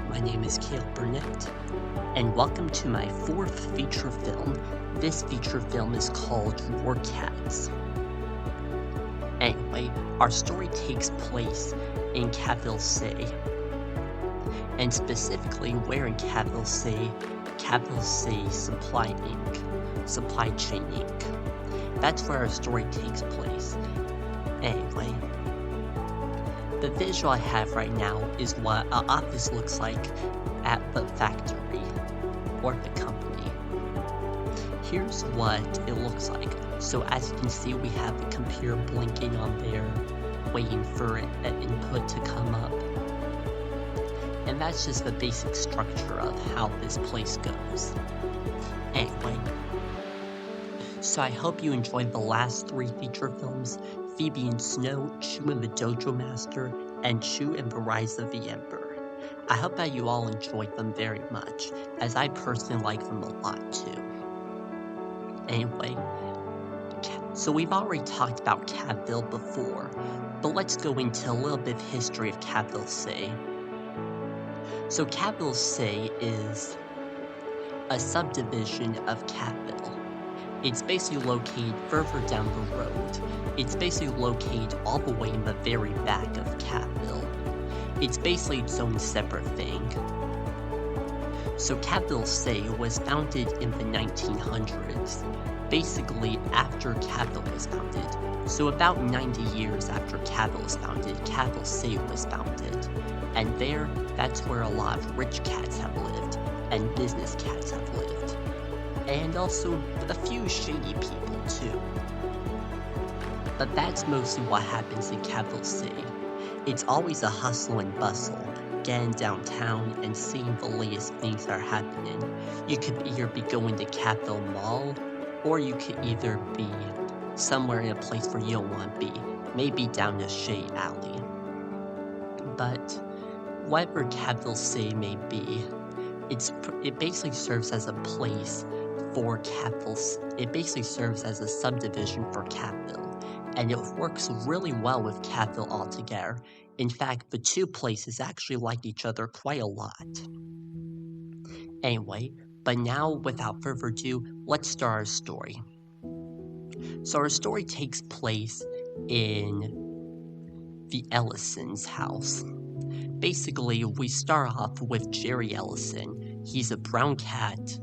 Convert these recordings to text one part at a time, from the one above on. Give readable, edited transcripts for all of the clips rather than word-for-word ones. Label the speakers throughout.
Speaker 1: My name is Caleb Burnett, and welcome to my fourth feature film. This feature film is called War Cats. Anyway, our story takes place in Capital City, and specifically where in Capital City Supply Chain Inc. That's where our story takes place. Anyway, the visual I have right now is what an office looks like at the factory or the company. Here's what it looks like. So as you can see, we have the computer blinking on there, waiting for an input to come up. And that's just the basic structure of how this place goes. Anyway, so I hope you enjoyed the last three feature films, Phoebe and Snow, Chu and the Dojo Master, and Chu and the Rise of the Emperor. I hope that you all enjoyed them very much, as I personally like them a lot too. Anyway, so we've already talked about Capital before, but let's go into a little bit of history of Capital City. So Capital City is a subdivision of Capital. It's basically located further down the road. It's basically located all the way in the very back of Capital. It's basically its own separate thing. So Capital City was founded in the 1900s, basically after Capital was founded. So about 90 years after Capital was founded, Capital City was founded. And that's where a lot of rich cats have lived, and business cats have lived. And also a few shady people too. But that's mostly what happens in Capital City. It's always a hustle and bustle, getting downtown and seeing the latest things that are happening. You could either be going to Capital Mall, or you could either be somewhere in a place where you don't want to be, maybe down a shady alley. But whatever Capital City may be, it basically serves as a place for Capital. It basically serves as a subdivision for Capital, and it works really well with Capital altogether. In fact, the two places actually like each other quite a lot. Anyway, but now without further ado, let's start our story. So our story takes place in the Ellison's house. Basically, we start off with Jerry Ellison. He's a brown cat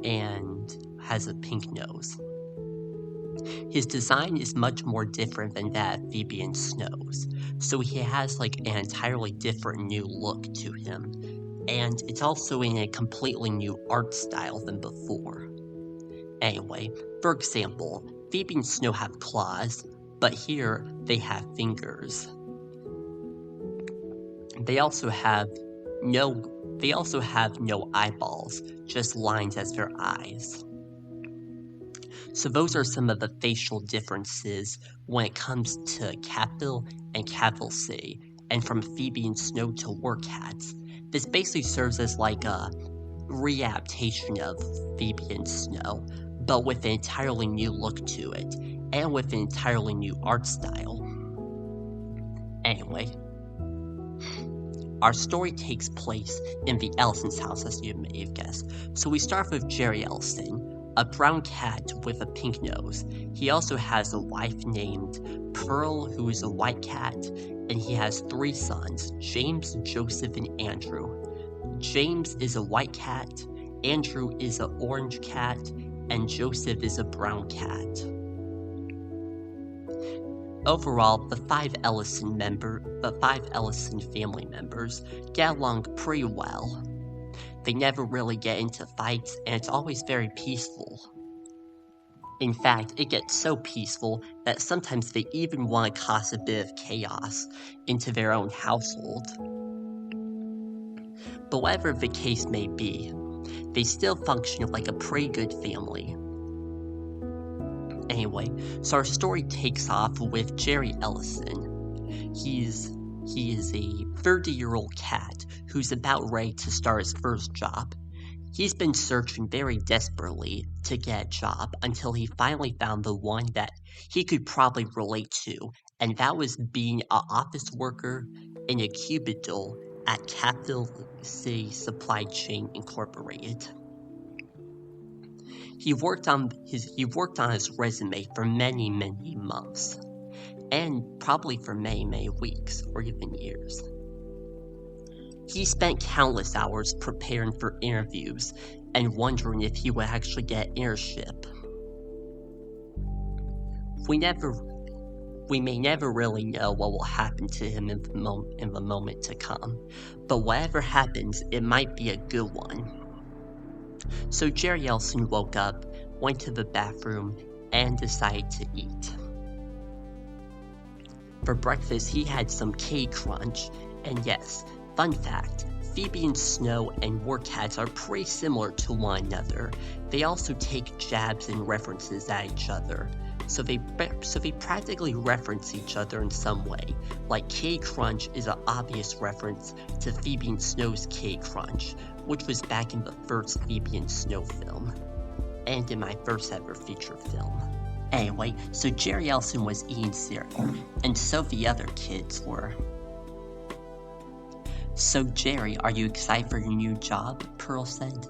Speaker 1: and has a pink nose. His design is much more different than that of Phoebe and Snow's, so he has like an entirely different new look to him, and it's also in a completely new art style than before. Anyway, for example, Phoebe and Snow have claws, but here they have fingers. They also have no eyeballs, just lines as their eyes. So those are some of the facial differences when it comes to Capital and Capital City, and from Phoebe and Snow to War Cats. This basically serves as like a readaptation of Phoebe and Snow, but with an entirely new look to it, and with an entirely new art style. Anyway, our story takes place in the Ellison's house, as you may have guessed. So we start with Jerry Ellison, a brown cat with a pink nose. He also has a wife named Pearl, who is a white cat, and he has three sons, James, Joseph, and Andrew. James is a white cat, Andrew is an orange cat, and Joseph is a brown cat. Overall, the five Ellison family members get along pretty well. They never really get into fights, and it's always very peaceful. In fact, it gets so peaceful that sometimes they even want to cause a bit of chaos into their own household. But whatever the case may be, they still function like a pretty good family. Anyway, so our story takes off with Jerry Ellison. He is a 30-year-old cat who's about ready to start his first job. He's been searching very desperately to get a job until he finally found the one that he could probably relate to, and that was being an office worker in a cubicle at Capital City Supply Chain Incorporated. He worked on his resume for many months, and probably for many weeks or even years. He spent countless hours preparing for interviews and wondering if he would actually get an internship. We may never really know what will happen to him in the moment to come, but whatever happens, it might be a good one. So Jerry Elson woke up, went to the bathroom, and decided to eat. For breakfast, he had some cake crunch, and yes, fun fact, Phoebe and Snow and Warcats are pretty similar to one another. They also take jabs and references at each other, so they practically reference each other in some way. Like Cake Crunch is an obvious reference to Phoebe and Snow's Cake Crunch, which was back in the first Phoebe and Snow film, and in my first ever feature film. Anyway, so Jerry Elson was eating cereal, and so the other kids were. "So Jerry, are you excited for your new job?" Pearl said.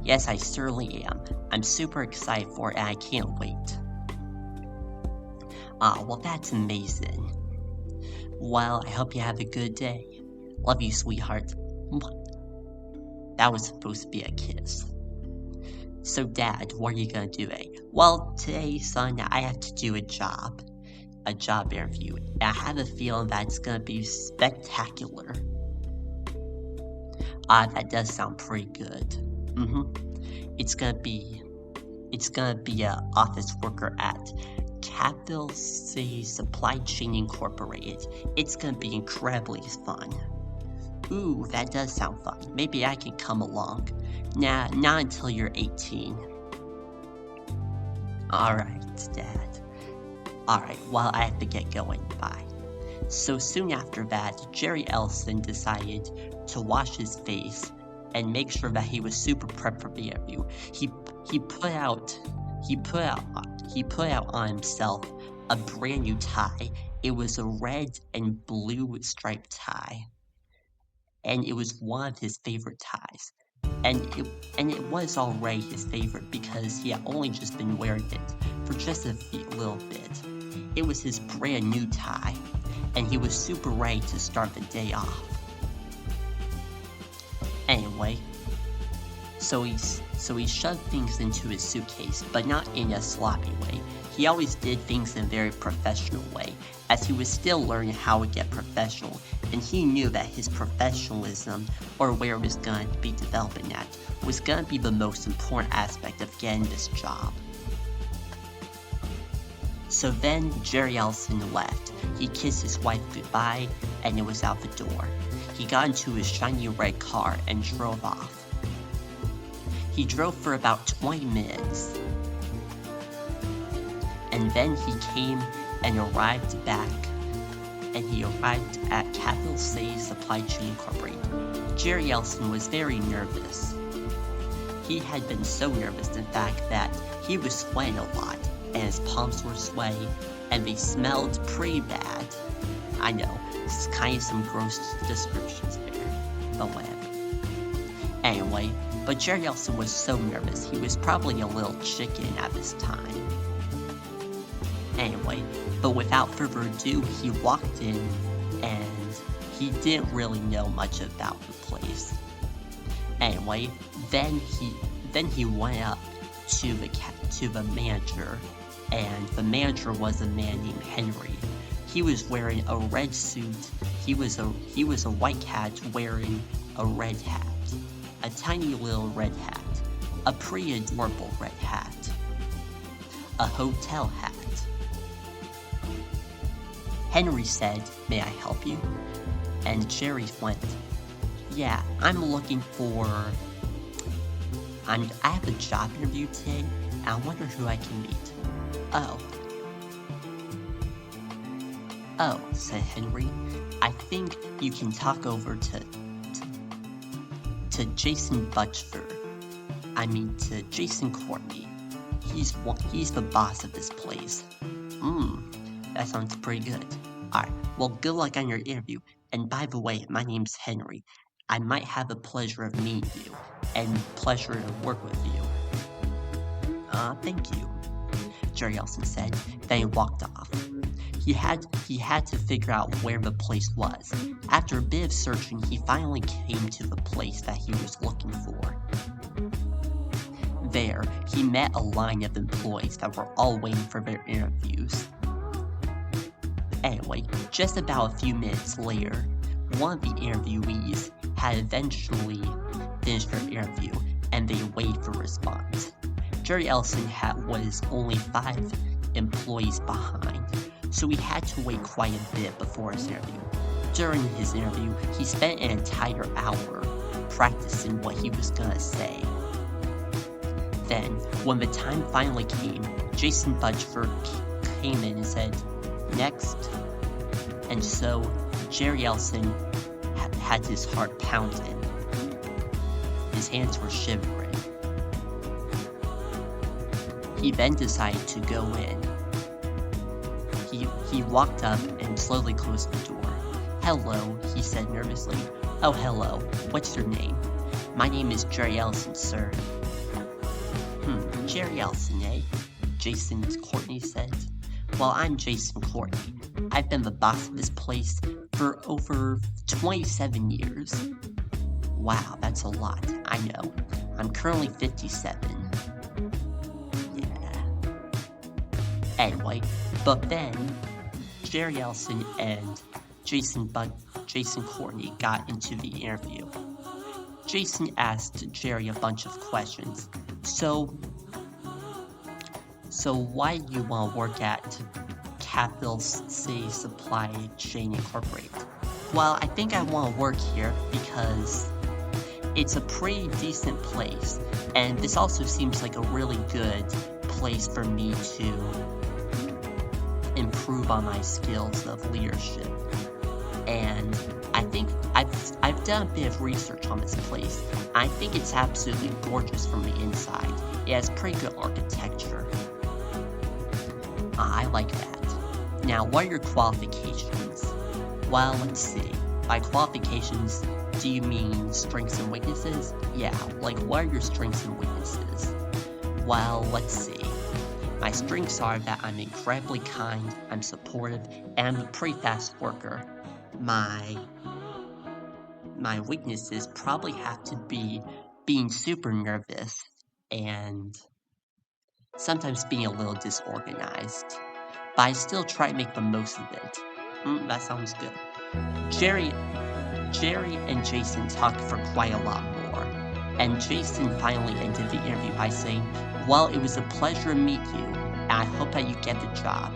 Speaker 1: "Yes, I certainly am. I'm super excited for it and I can't wait." "Ah, well that's amazing. Well, I hope you have a good day. Love you, sweetheart." That was supposed to be a kiss. "So Dad, what are you gonna do today?" "Well, today, son, I have to do a job interview, and I have a feeling that it's gonna be spectacular." That does sound pretty good. It's gonna be a office worker at Capital City Supply Chain Incorporated. It's gonna be incredibly fun. Ooh, that does sound fun. Maybe I can come along. Nah, not until you're 18. Alright, Dad. Alright, well, I have to get going. Bye. So soon after that, Jerry Elson decided to wash his face and make sure that he was super prepped for the interview. He put out on himself a brand new tie. It was a red and blue striped tie, and it was one of his favorite ties. And it was already his favorite because he had only just been wearing it for just a little bit. It was his brand new tie, and he was super ready to start the day off. Anyway, so he shoved things into his suitcase, but not in a sloppy way. He always did things in a very professional way, as he was still learning how to get professional, and he knew that his professionalism, or where it was going to be developing at, was going to be the most important aspect of getting this job. So then Jerry Elson left. He kissed his wife goodbye, and it was out the door. He got into his shiny red car and drove off. He drove for about 20 minutes. And then he came and arrived at Capital City Supply Chain Incorporated. Jerry Elson was very nervous. He had been so nervous, in fact, that he was sweating a lot, and his palms were sweaty, and they smelled pretty bad. I know, it's kind of some gross descriptions there, but whatever. Anyway, but Jerry Elson was so nervous, he was probably a little chicken at this time. Anyway, but without further ado, he walked in, and he didn't really know much about the place. Anyway, then he went up to the manager, and the manager was a man named Henry. He was wearing a red suit. He was a white cat wearing a red hat, a tiny little red hat, a pretty adorable red hat, a hotel hat. Henry said, "May I help you?" And Jerry went, "Yeah, I'm looking for... I have a job interview today, and I wonder who I can meet." Oh, said Henry, "I think you can talk over to Jason Butchford. To Jason Courtney. He's the boss of this place." That sounds pretty good. Alright, well, good luck on your interview. And by the way, my name's Henry. I might have the pleasure of meeting you, and pleasure to work with you. Thank you, Jerry Ellison said. Then he walked off. He had to figure out where the place was. After a bit of searching, he finally came to the place that he was looking for. There, he met a line of employees that were all waiting for their interviews. Anyway, just about a few minutes later, one of the interviewees had eventually finished their interview, and they waited for a response. Jerry Ellison was only 5 employees behind, so he had to wait quite a bit before his interview. During his interview, he spent an entire hour practicing what he was gonna say. Then, when the time finally came, Jason Butchford came in and said, "Next." And so, Jerry Ellison had his heart pounding. His hands were shivering. He then decided to go in. He walked up and slowly closed the door. "Hello," he said nervously. "Oh, hello. What's your name?" "My name is Jerry Ellison, sir." Jerry Ellison, eh?" Jason Courtney said. "Well, I'm Jason Courtney. I've been the boss of this place for over 27 years. Wow, that's a lot, I know. I'm currently 57. Yeah. Anyway, but then Jerry Ellison and Jason Courtney got into the interview. Jason asked Jerry a bunch of questions. So why do you want to work at Capital C Supply Chain Incorporated? Well, I think I want to work here because it's a pretty decent place, and this also seems like a really good place for me to improve on my skills of leadership. And I think I've done a bit of research on this place. I think it's absolutely gorgeous from the inside. It has pretty good architecture. I like that. Now, what are your qualifications? Well, let's see. By qualifications, do you mean strengths and weaknesses? Yeah, like what are your strengths and weaknesses? Well, let's see. My strengths are that I'm incredibly kind, I'm supportive, and I'm a pretty fast worker. My weaknesses probably have to be being super nervous and sometimes being a little disorganized. But I still try to make the most of it. That sounds good. Jerry and Jason talked for quite a lot more, and Jason finally ended the interview by saying, "Well, it was a pleasure to meet you, and I hope that you get the job.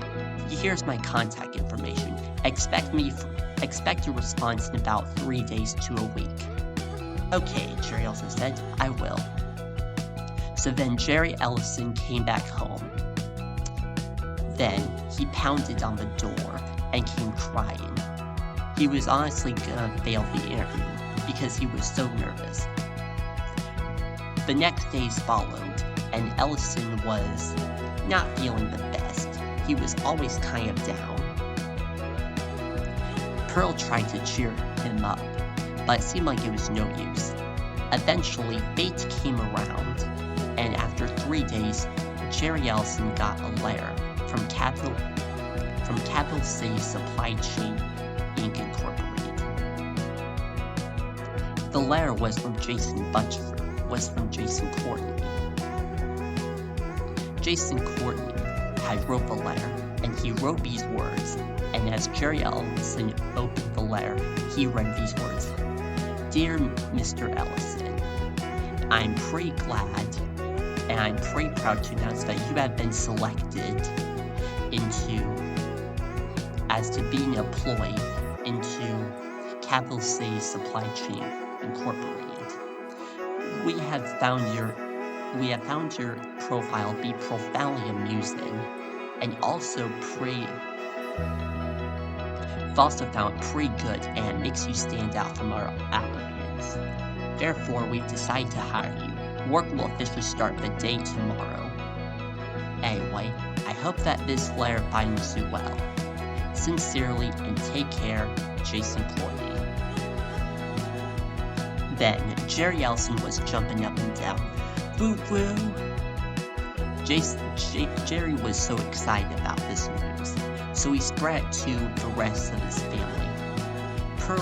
Speaker 1: Here's my contact information. Expect a response in about 3 days to a week." "Okay," Jerry Ellison said, "I will." So then Jerry Ellison came back home. Then he pounded on the door and came crying. He was honestly gonna fail the interview because he was so nervous. The next days followed, and Ellison was not feeling the best. He was always kind of down. Pearl tried to cheer him up, but it seemed like it was no use. Eventually, fate came around, and after 3 days, Jerry Ellison got a letter from Capital C Supply Chain Inc. Incorporated. The letter was from Jason Courtney. Jason Courtney had wrote the letter, and he wrote these words, and as Jerry Ellison opened the letter, he read these words. "Dear Mr. Ellison, I'm pretty glad and I'm pretty proud to announce that you have been selected as to being employed into Capital C Supply Chain Incorporated. We have found your profile be profoundly amusing, and also found pretty good, and it makes you stand out from our applicants. Therefore, we've decided to hire you. Work will officially start the day tomorrow. Anyway, I hope that this letter finds you well. Sincerely, and take care, Jason Plorty. Then, Jerry Ellison was jumping up and down. Woo woo! Jerry was so excited about this news, so he spread it to the rest of his family. Pearl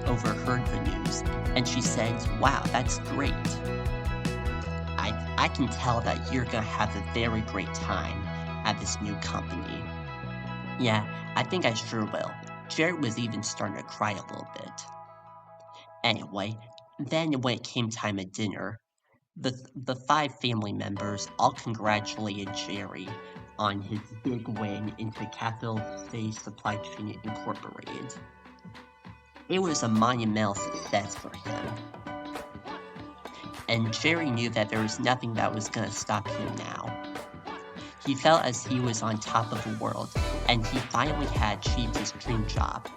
Speaker 1: overheard the news, and she said, "Wow, that's great. I can tell that you're gonna have a very great time at this new company." "Yeah, I think I sure will." Jerry was even starting to cry a little bit. Anyway, then when it came time at dinner, the 5 family members all congratulated Jerry on his big win into Capital C Supply Chain Incorporated. It was a monumental success for him, and Jerry knew that there was nothing that was going to stop him now. He felt as he was on top of the world, and he finally had achieved his dream job.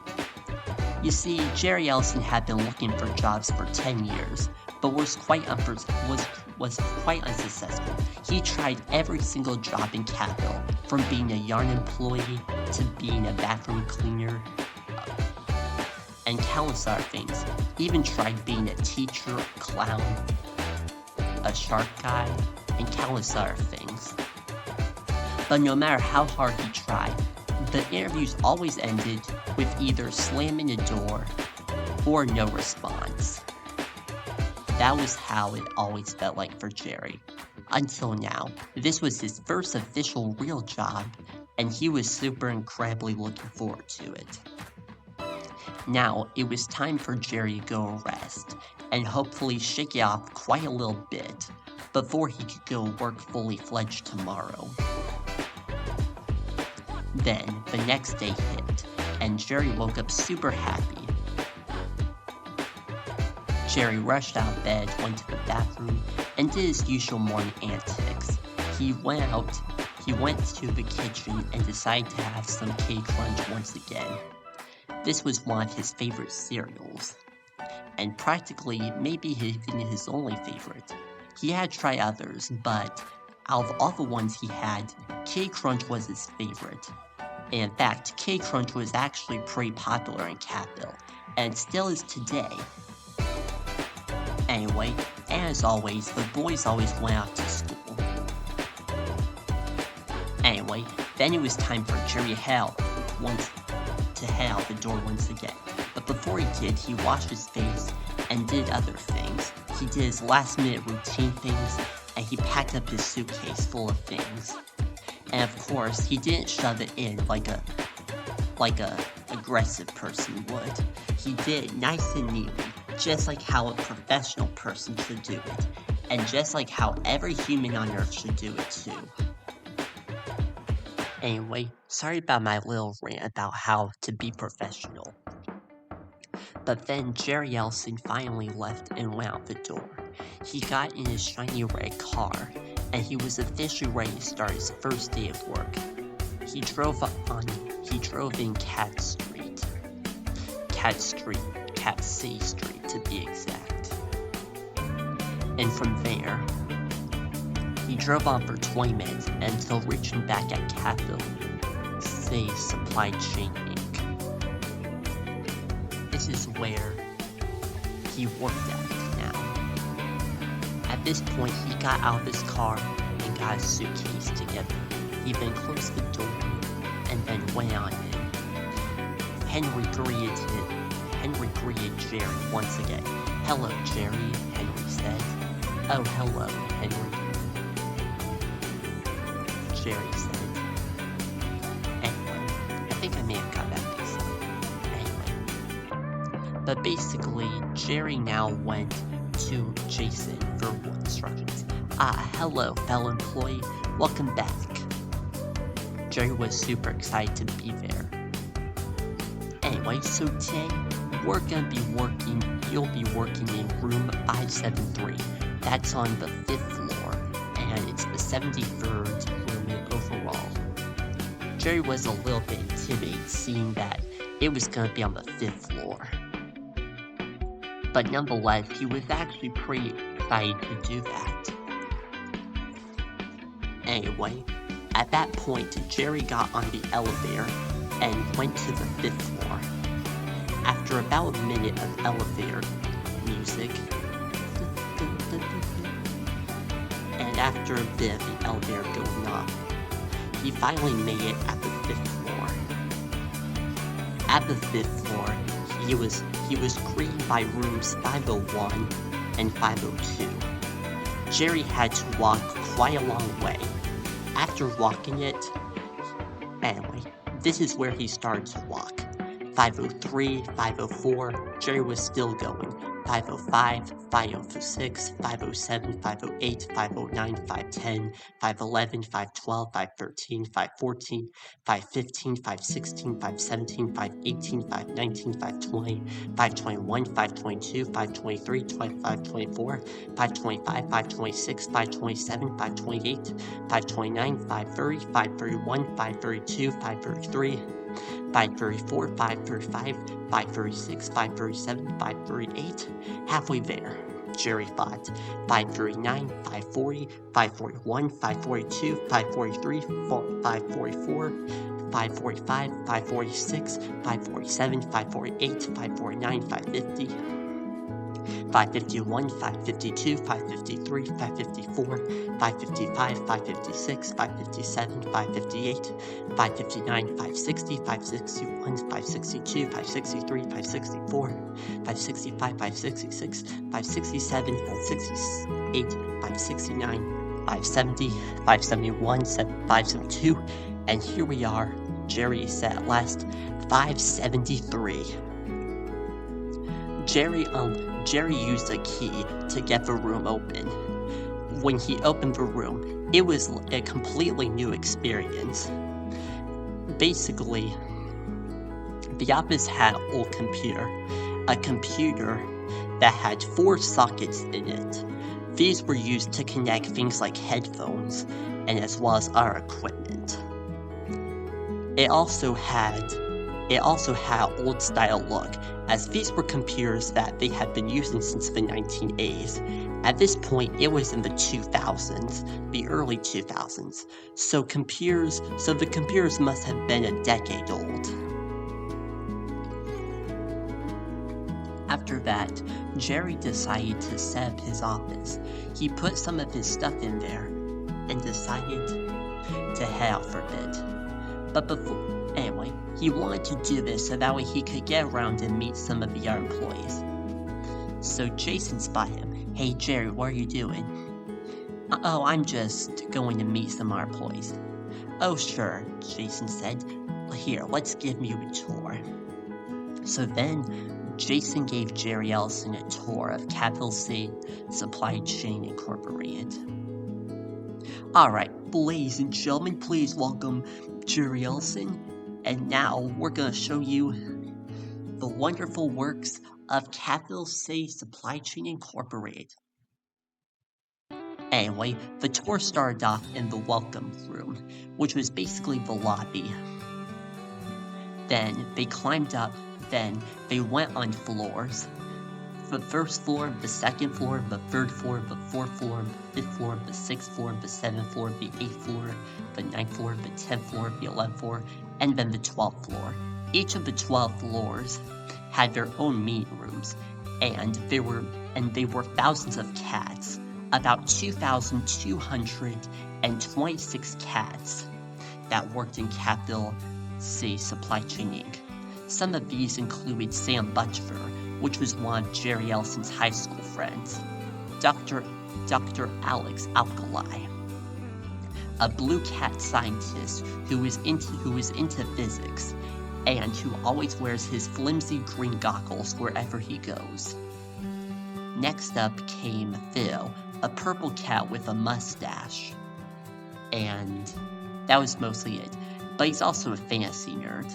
Speaker 1: You see, Jerry Ellison had been looking for jobs for 10 years, but was quite unsuccessful. He tried every single job in Capital, from being a yarn employee to being a bathroom cleaner, and countless other things. He even tried being a teacher, a clown, a shark guy, and countless other things. But no matter how hard he tried, the interviews always ended with either slamming a door or no response. That was how it always felt like for Jerry. Until now, this was his first official real job, and he was super incredibly looking forward to it. Now, it was time for Jerry to go rest, and hopefully shake it off quite a little bit, before he could go work fully fledged tomorrow. Then, the next day hit, and Jerry woke up super happy. Jerry rushed out of bed, went to the bathroom, and did his usual morning antics. He went to the kitchen and decided to have some K-Crunch once again. This was one of his favorite cereals, and practically maybe even his only favorite. He had tried others, but out of all the ones he had, K-Crunch was his favorite. In fact, K-Crunch was actually pretty popular in Capital, and still is today. Anyway, as always, the boys always went out to school. Anyway, then it was time for Jerry to head out the door once again. But before he did, he washed his face and did other things. He did his last minute routine things, and he packed up his suitcase full of things. And of course, he didn't shove it in like a aggressive person would. He did it nice and neatly, just like how a professional person should do it, and just like how every human on Earth should do it too. Anyway, sorry about my little rant about how to be professional. But then Jerry Ellison finally left and went out the door. He got in his shiny red car, and he was officially ready to start his first day of work. He drove in Cat C Street to be exact. And from there, he drove on for 20 minutes until reaching back at Capital C Supply Chain Inc. This is where he worked at now. At this point, he got out of his car and got his suitcase together. He then closed the door and then went on in. Henry greeted Jerry once again. "Hello, Jerry," Henry said. "Oh, hello, Henry," Jerry said. Anyway, I think I may have got that mixed up. Anyway. But basically, Jerry now went to Jason for instructions. "Hello, fellow employee. Welcome back." Jerry was super excited to be there. Anyway, so today, you'll be working in room 573. That's on the 5th floor, and it's the 73rd room overall. Jerry was a little bit intimidated seeing that it was going to be on the 5th floor. But nonetheless, he was actually pretty excited to do that. Anyway, at that point, Jerry got on the elevator and went to the 5th floor. After about a minute of elevator music, and after a bit of the elevator going up, he finally made it at the 5th floor. At the 5th floor, he was greeted by rooms 501 and 502. Jerry had to walk quite a long way. After walking it, anyway, this is where he started to walk. 503, 504, Jerry was still going. 505, 506, 507, 508, 509, 510, 511, 512, 513, 514, 515, 516, 517, 518, 519, 520, 521, 522, 523, 25, 24, 525, 526, 527, 528, 529, 530, 531, 532, 533, 534, 535, 536, 537, 538, halfway there. Jerry thought. 539, 540, 541, 542, 543, 544, 545, 546, 547, 548, 549, 550, 551, 552, 553, 554, 555, 556, 557, 558, 559, 560, 561, 562, 563, 564, 565, 566, 567, 568, 569, 570, 571, 572, and here we are. Jerry is at last 573. Jerry used a key to get the room open. When he opened the room, it was a completely new experience. Basically, the office had an old computer, a computer that had 4 sockets in it. These were used to connect things like headphones, and as well as our equipment. It also had an old style look, as these were computers that they had been using since the 1980s. At this point, it was in the 2000s, the early 2000s, so the computers must have been a decade old. After that, Jerry decided to set up his office. He put some of his stuff in there and decided to head out for a bit. Anyway, he wanted to do this so that way he could get around and meet some of the other employees. So Jason spotted him. "Hey Jerry, what are you doing?" "Oh, I'm just going to meet some of our employees." "Oh sure," Jason said. "Here, let's give you a tour." So then, Jason gave Jerry Ellison a tour of Capital C Supply Chain Incorporated. "Alright, ladies and gentlemen, please welcome Jerry Ellison. And now we're going to show you the wonderful works of Capital C Supply Chain Incorporated." Anyway, the tour started off in the welcome room, which was basically the lobby. Then they climbed up, then they went on floors. The first floor, the second floor, the third floor, the fourth floor, the fifth floor, the sixth floor, the seventh floor, the eighth floor, the ninth floor, the 10th floor, the 11th floor, and then the 12th floor. Each of the 12 floors had their own meeting rooms, and they were thousands of cats, about 2,226 cats that worked in Capital C Supply Chain Inc. Some of these included Sam Butcher, which was one of Jerry Ellison's high school friends, Dr. Alex Alkali, a blue cat scientist who is into physics, and who always wears his flimsy green goggles wherever he goes. Next up came Phil, a purple cat with a mustache, and that was mostly it, but he's also a fantasy nerd.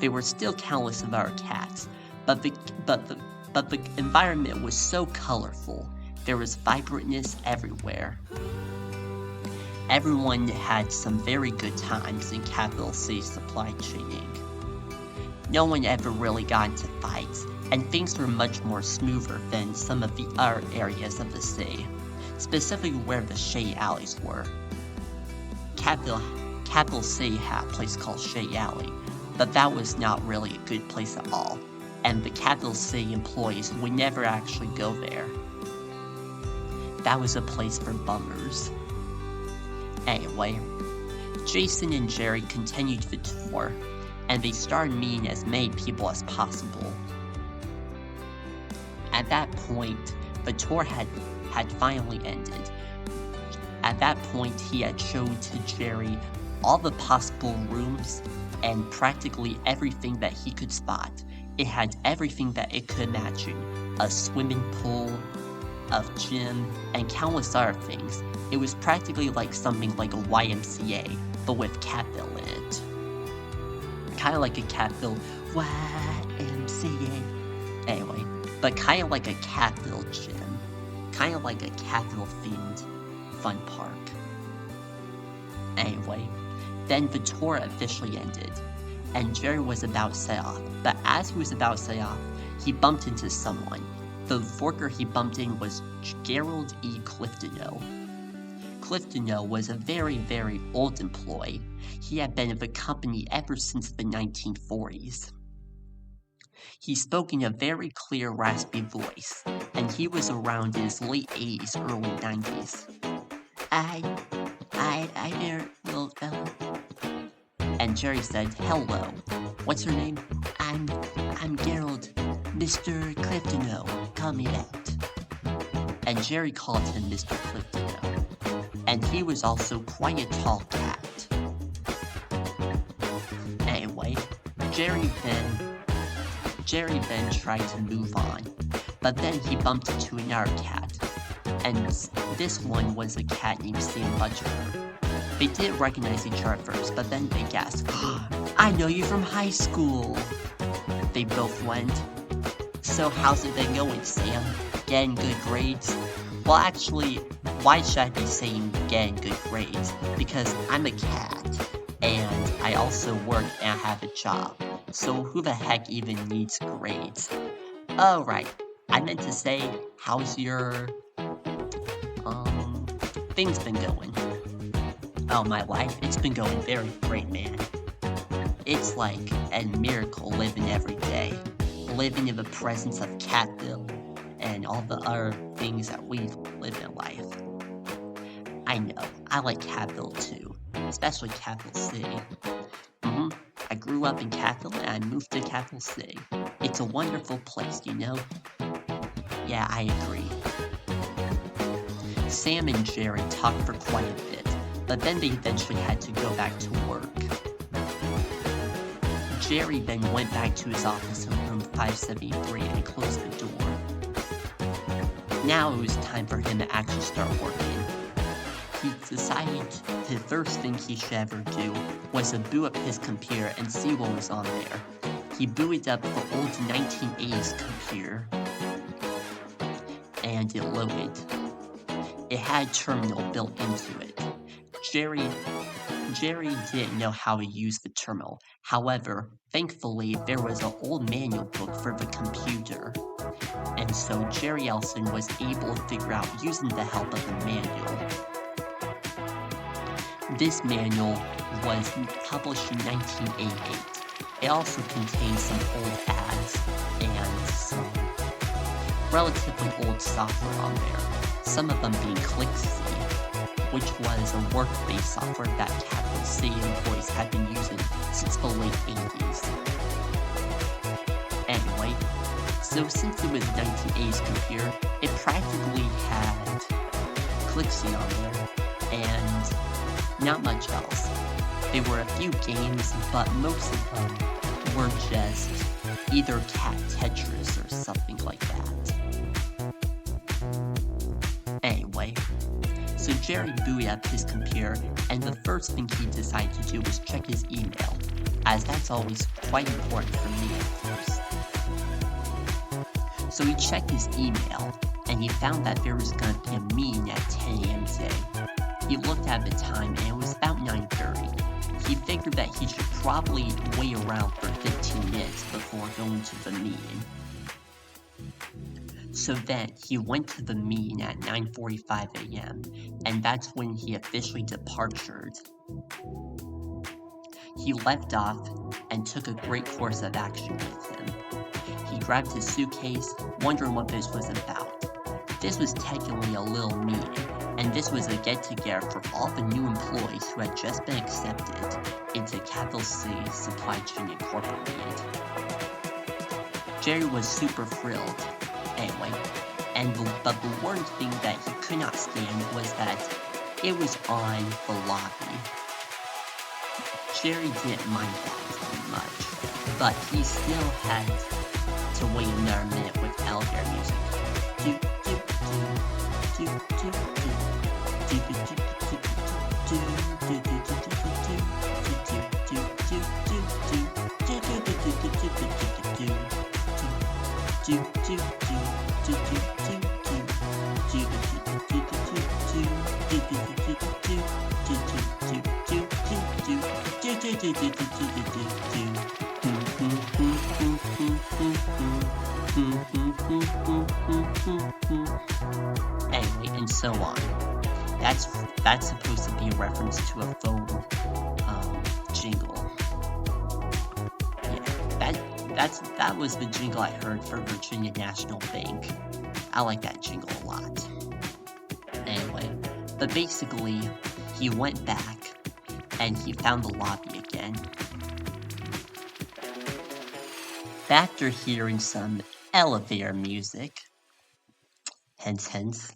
Speaker 1: There were still countless of other cats, but the environment was so colorful. There was vibrantness everywhere. Everyone had some very good times in Capital C Supply Chain Inc. No one ever really got into fights, and things were much more smoother than some of the other areas of the city, specifically where the shady alleys were. Capital Capital City had a place called Shea Alley, but that was not really a good place at all, and the Capital City employees would never actually go there. That was a place for bummers. Anyway, Jason and Jerry continued the tour, and they started meeting as many people as possible. At that point, the tour had finally ended. At that point, he had shown to Jerry all the possible rooms and practically everything that he could spot. It had everything that it could imagine. A swimming pool, a gym, and countless other things. It was practically like something like a YMCA, but with Catville in it. Kinda like a Catville YMCA. Anyway, but kinda like a Catville gym. Kinda like a Catville themed fun park. Anyway, then the tour officially ended, and Jerry was about to set off, but as he was about to set off, he bumped into someone. The worker he bumped in was Gerald E. Cliftono. Cliftono was a very, very old employee. He had been in the company ever since the 1940s. He spoke in a very clear, raspy voice, and he was around in his late 80s, early 90s. I there, little fella. And Jerry said, "Hello. What's your name?" I'm Gerald. Mr. Cliftono. Call me that. And Jerry called him Mr. Cliftono. And he was also quite a tall cat. Anyway, Jerry then tried to move on, but then he bumped into another cat, and this one was a cat named Sam Butcher. They didn't recognize each other at first, but then they gasped, "I know you from high school!" They both went, "So how's it been going, Sam? Getting good grades?" Well, actually, why should I be saying getting good grades? Because I'm a cat, and I also work and I have a job. So who the heck even needs grades? Oh, right. I meant to say, how's your, things been going? Oh, my life? It's been going very great, man. It's like a miracle living every day. Living in the presence of Catville and all the other things that we live in life. I know, I like Catville too. Especially Capital City. I grew up in Catville and I moved to Capital City. It's a wonderful place, you know? Yeah, I agree. Sam and Jerry talked for quite a bit, but then they eventually had to go back to work. Jerry then went back to his office in room 573 and closed the door. Now it was time for him to actually start working. He decided the first thing he should ever do was to boot up his computer and see what was on there. He booted up the old 1980s computer, and it loaded. It had a terminal built into it. Jerry didn't know how to use the terminal. However, thankfully, there was an old manual book for the computer. And so Jerry Elson was able to figure out using the help of the manual. This manual was published in 1988. It also contains some old ads and some relatively old software on there. Some of them being ClickC, which was a work-based software that Capital City employees had been using since the late 80s. Anyway, so since it was a 1980s computer, it practically had ClickC on there, and not much else. There were a few games, but most of them were just either Cat Tetris or something like that. Anyway, so Jerry booted up his computer, and the first thing he decided to do was check his email, as that's always quite important for me, of course. So he checked his email, and he found that there was going to be a meeting at 10 a.m. today. He looked at the time, and it was about 9:30. He figured that he should probably wait around for 15 minutes before going to the meeting. So then he went to the meeting at 9:45 a.m., and that's when he officially departed. He left off and took a great course of action with him. He grabbed his suitcase, wondering what this was about. This was technically a little meeting, and this was a get-together for all the new employees who had just been accepted into Capital C Supply Chain Incorporated. Jerry was super thrilled, anyway, but the one thing that he could not stand was that it was on the lobby. Jerry didn't mind that much, but he still had to wait another minute with elevator music. Anyway, and so on. That's supposed to be a reference to a phone jingle. Yeah, that was the jingle I heard for Virginia National Bank. I like that jingle a lot. Anyway, but basically, he went back and he found the lobby again. After hearing some elevator music, hence,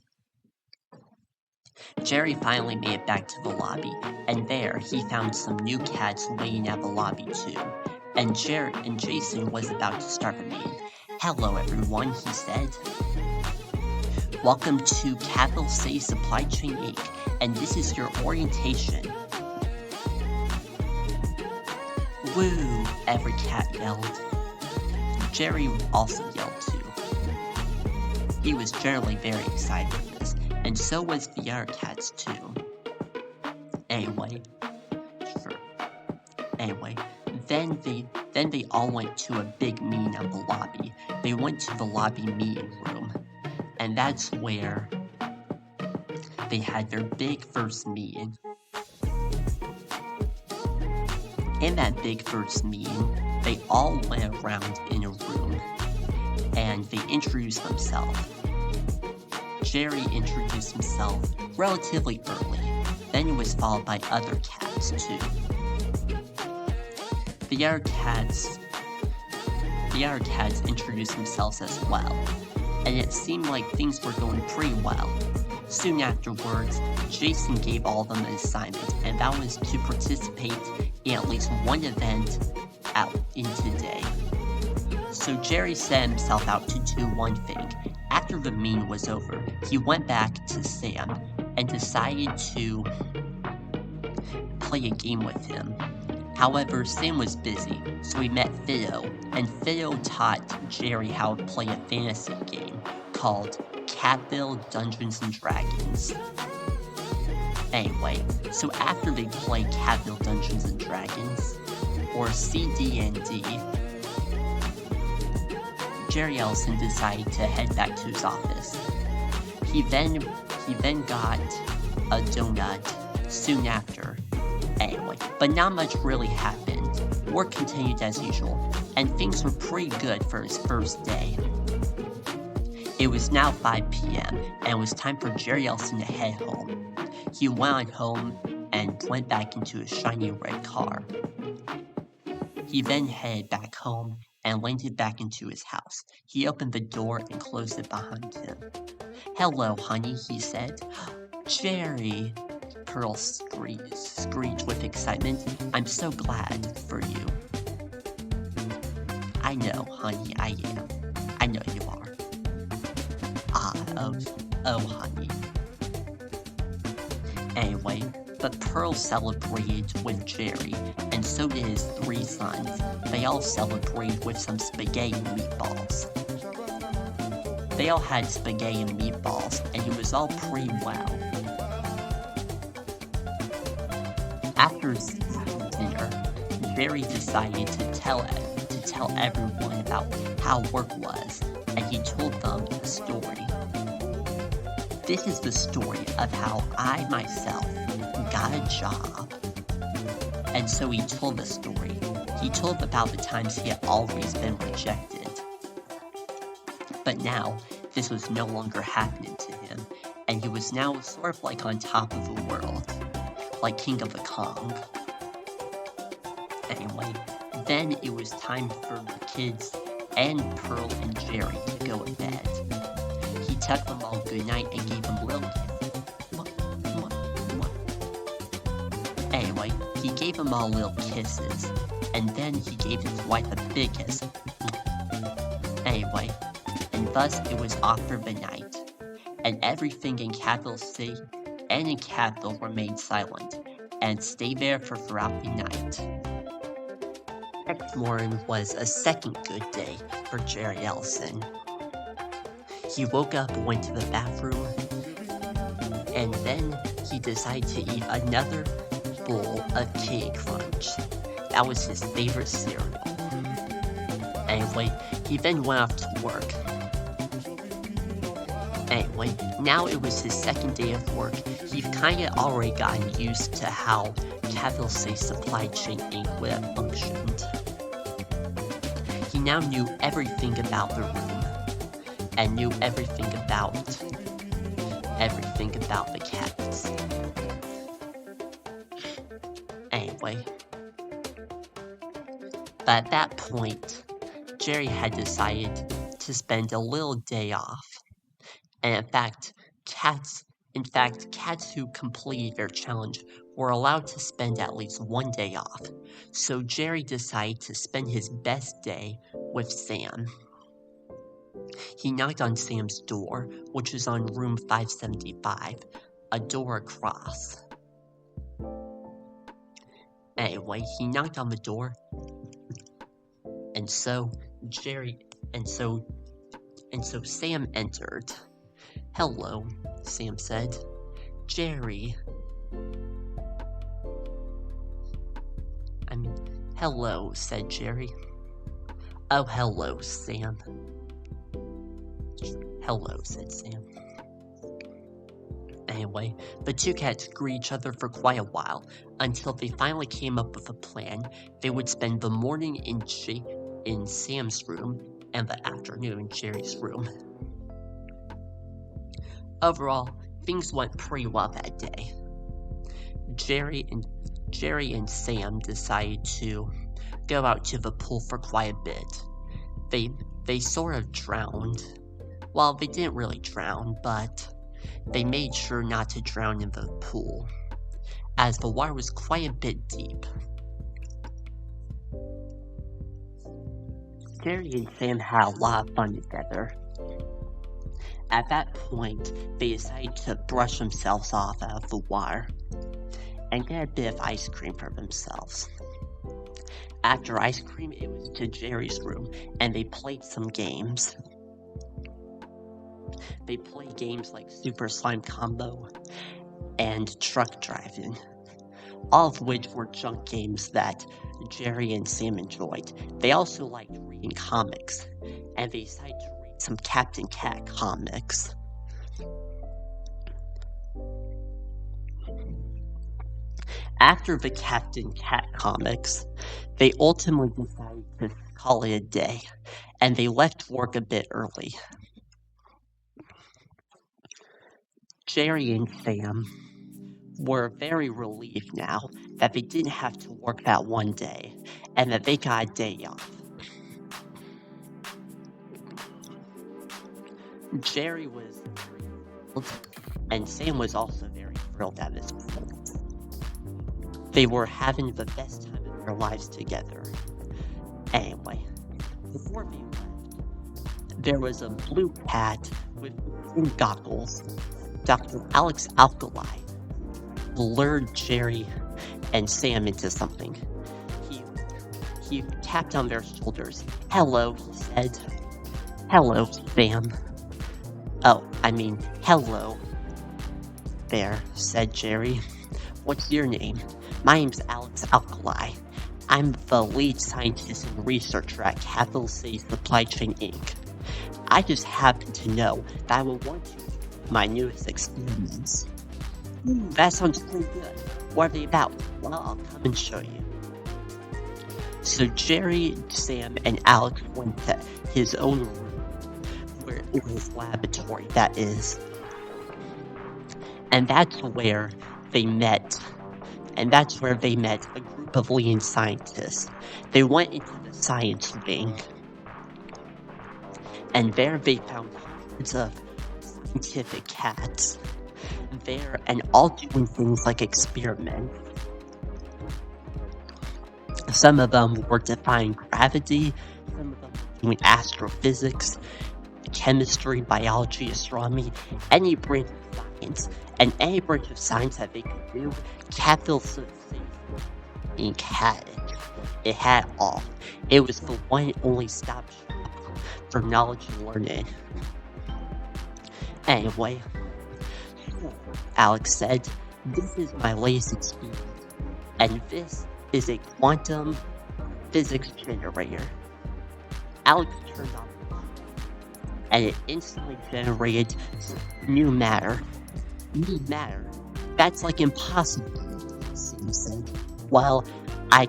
Speaker 1: Jerry finally made it back to the lobby, and there he found some new cats waiting at the lobby too. And Jason was about to start the meeting. "Hello everyone," he said. "Welcome to Capital C Supply Chain Inc., and this is your orientation." "Woo!" every cat yelled. Jerry also yelled too. He was generally very excited for this, and so was the other cats too. Anyway, then they all went to a big meeting at the lobby. They went to the lobby meeting room, and that's where they had their big first meeting. In that big first meeting, they all went around in a room, and they introduced themselves. Jerry introduced himself relatively early, then he was followed by other cats too. The other cats introduced themselves as well, and it seemed like things were going pretty well. Soon afterwards, Jason gave all of them an assignment, and that was to participate in at least one event out in today. So Jerry set himself out to do one thing. After the meeting was over, he went back to Sam and decided to play a game with him. However, Sam was busy, so he met Fido, and Fido taught Jerry how to play a fantasy game called Capital Dungeons & Dragons. Anyway, so after they played Capital Dungeons & Dragons, or CD&D, Jerry Ellison decided to head back to his office. He then got a donut soon after. Anyway, but not much really happened. Work continued as usual, and things were pretty good for his first day. It was now 5 p.m., and it was time for Jerry Ellison to head home. He went on home and went back into his shiny red car. He then headed back home and landed back into his house. He opened the door and closed it behind him. "Hello, honey," he said. "Jerry," Pearl screeched with excitement. "I'm so glad for you." "I know, honey, I am. I know you are." Oh, honey. Anyway, but Pearl celebrated with Jerry, and so did his 3 sons. They all celebrated with some spaghetti and meatballs. They all had spaghetti and meatballs, and it was all pretty well. After dinner, Jerry decided to tell everyone about how work was. and he told them a story. This is the story of how I myself got a job. And so he told the story. He told about the times he had always been rejected. But now, this was no longer happening to him, and he was now sort of like on top of the world, like King of the Kong. Anyway, then it was time for the kids and Pearl and Jerry to go to bed. He tucked them all goodnight and gave them little kisses. Anyway, he gave them all little kisses, and then he gave his wife a big kiss. Anyway, and thus it was off for the night, and everything in Capital C and in Capital remained silent, and stayed there for throughout the night. Next morning was a second good day for Jerry Ellison. He woke up, went to the bathroom, and then he decided to eat another bowl of Kitty Crunch. That was his favorite cereal. Anyway, he then went off to work. Anyway, now it was his second day of work. He'd kinda already gotten used to how Capital C Supply Chain Inc. would have functioned. He now knew everything about the room, and knew everything about the cats. Anyway, but at that point, Jerry had decided to spend a little day off. And in fact, cats who completed their challenge were allowed to spend at least one day off. So Jerry decided to spend his best day with Sam. He knocked on Sam's door, which was on room 575, a door across. Anyway, he knocked on the door, and so Sam entered. "Hello," Sam said. "Jerry." "Hello," said Jerry. "Oh, hello, Sam." "Hello," said Sam. Anyway, the two cats greeted each other for quite a while, until they finally came up with a plan. They would spend the morning in Sam's room, and the afternoon in Jerry's room. Overall, things went pretty well that day. Jerry and Sam decided to go out to the pool for quite a bit. They sort of drowned. Well, they didn't really drown, but they made sure not to drown in the pool, as the water was quite a bit deep. Jerry and Sam had a lot of fun together. At that point, they decided to brush themselves off out of the water and get a bit of ice cream for themselves. After ice cream, it was to Jerry's room, and they played some games. They played games like Super Slime Combo and Truck Driving, all of which were junk games that Jerry and Sam enjoyed. They also liked reading comics, and they decided to read some Captain Cat comics. After the Captain Cat comics, they ultimately decided to call it a day, and they left work a bit early. Jerry and Sam were very relieved now that they didn't have to work that one day, and that they got a day off. Jerry was thrilled, and Sam was also very thrilled at this point. They were having the best time of their lives together. Anyway, before they left, there was a blue cat with goggles. Dr. Alex Alkali lured Jerry and Sam into something. He tapped on their shoulders. "Hello," he said. "Hello, Sam." Hello there, said Jerry. "What's your name?" "My name's Alex Alkali. I'm the lead scientist and researcher at Capital C Supply Chain Inc. I just happen to know that I will want to my newest experiments. That sounds pretty good. What are they about? Well, I'll come and show you. So Jerry, Sam, and Alex went to his own room, in his laboratory, that is. And that's where they met. And that's where they met a group of leading scientists. They went into the science wing. And there they found hundreds of scientific cats. There, and all doing things like experiments. Some of them were defying gravity, some of them were doing astrophysics, chemistry, biology, astronomy, any branch of science. And any branch of science that they could do, Capital City Inc. had it. It had it all. It was the one and only stop shop for knowledge and learning. Anyway, Alex said, "This is my latest experiment, and this is a quantum physics generator." Alex turned on the light, and it instantly generated new matter. New matter? That's like impossible, Sam said. Well, I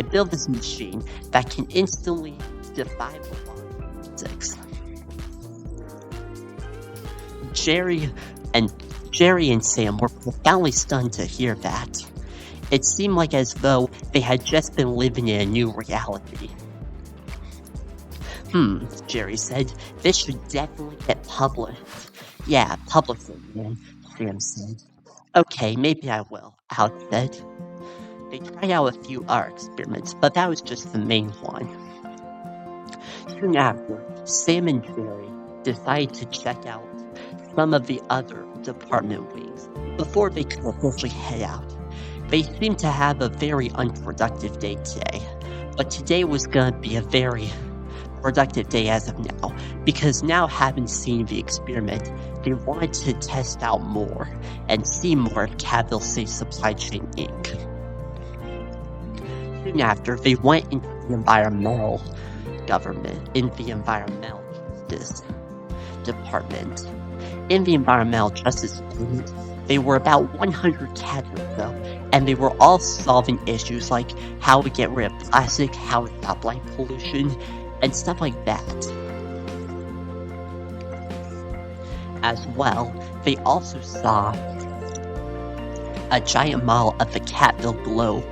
Speaker 1: built this machine that can instantly defy the law of physics. Jerry and Sam were profoundly stunned to hear that. It seemed like as though they had just been living in a new reality. Jerry said, "This should definitely get published." "Yeah, publish it, man," Sam said. "Okay, maybe I will," Alex said. They tried out a few other experiments, but that was just the main one. Soon after, Sam and Jerry decided to check out some of the other department wings before they could officially head out. They seemed to have a very unproductive day today, but today was going to be a very productive day as of now, because now having seen the experiment, they wanted to test out more and see more of Capital City Supply Chain Inc. Soon after, they went into the environmental justice department. In the environmental justice department, they were about 100 cats or so, and they were all solving issues like how to get rid of plastic, how to stop light pollution, and stuff like that. As well, they also saw a giant model of the Catville globe,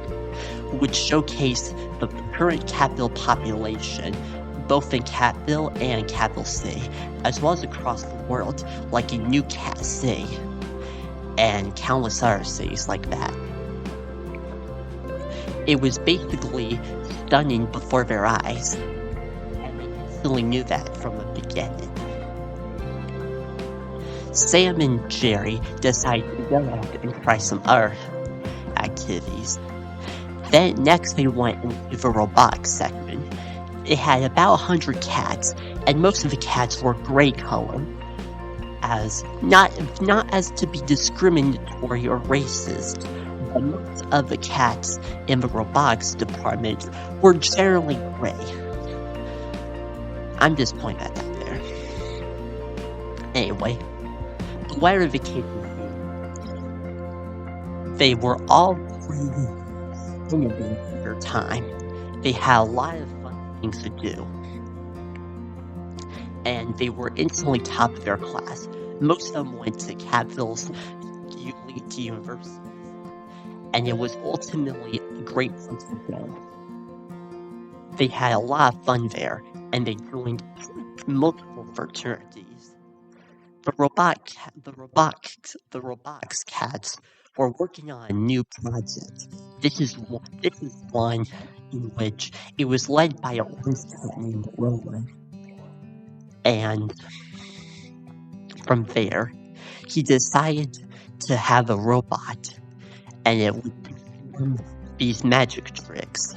Speaker 1: which showcased the current Catville population, both in Catville and Capital City, as well as across the world, like in New Cat City, and countless other cities like that. It was basically stunning before their eyes, and they instantly knew that from the beginning. Sam and Jerry decided to go out and try some other activities. Then next they went into the robotics section. It had about 100 cats, and most of the cats were gray color, as not as to be discriminatory or racist, but most of the cats in the robotics department were generally gray. I'm just pointing that out there. Anyway, whatever the case may be, they were all pretty innovative at their time. They had a lot of fun things to do, and they were instantly top of their class. Most of them went to Catville's elite university, and it was ultimately a great place to go. They had a lot of fun there, and they joined multiple fraternities. The robotics cats were working on a new project. This is one in which it was led by a orange cat named Roland. And from there, he decided to have a robot, and it would perform these magic tricks.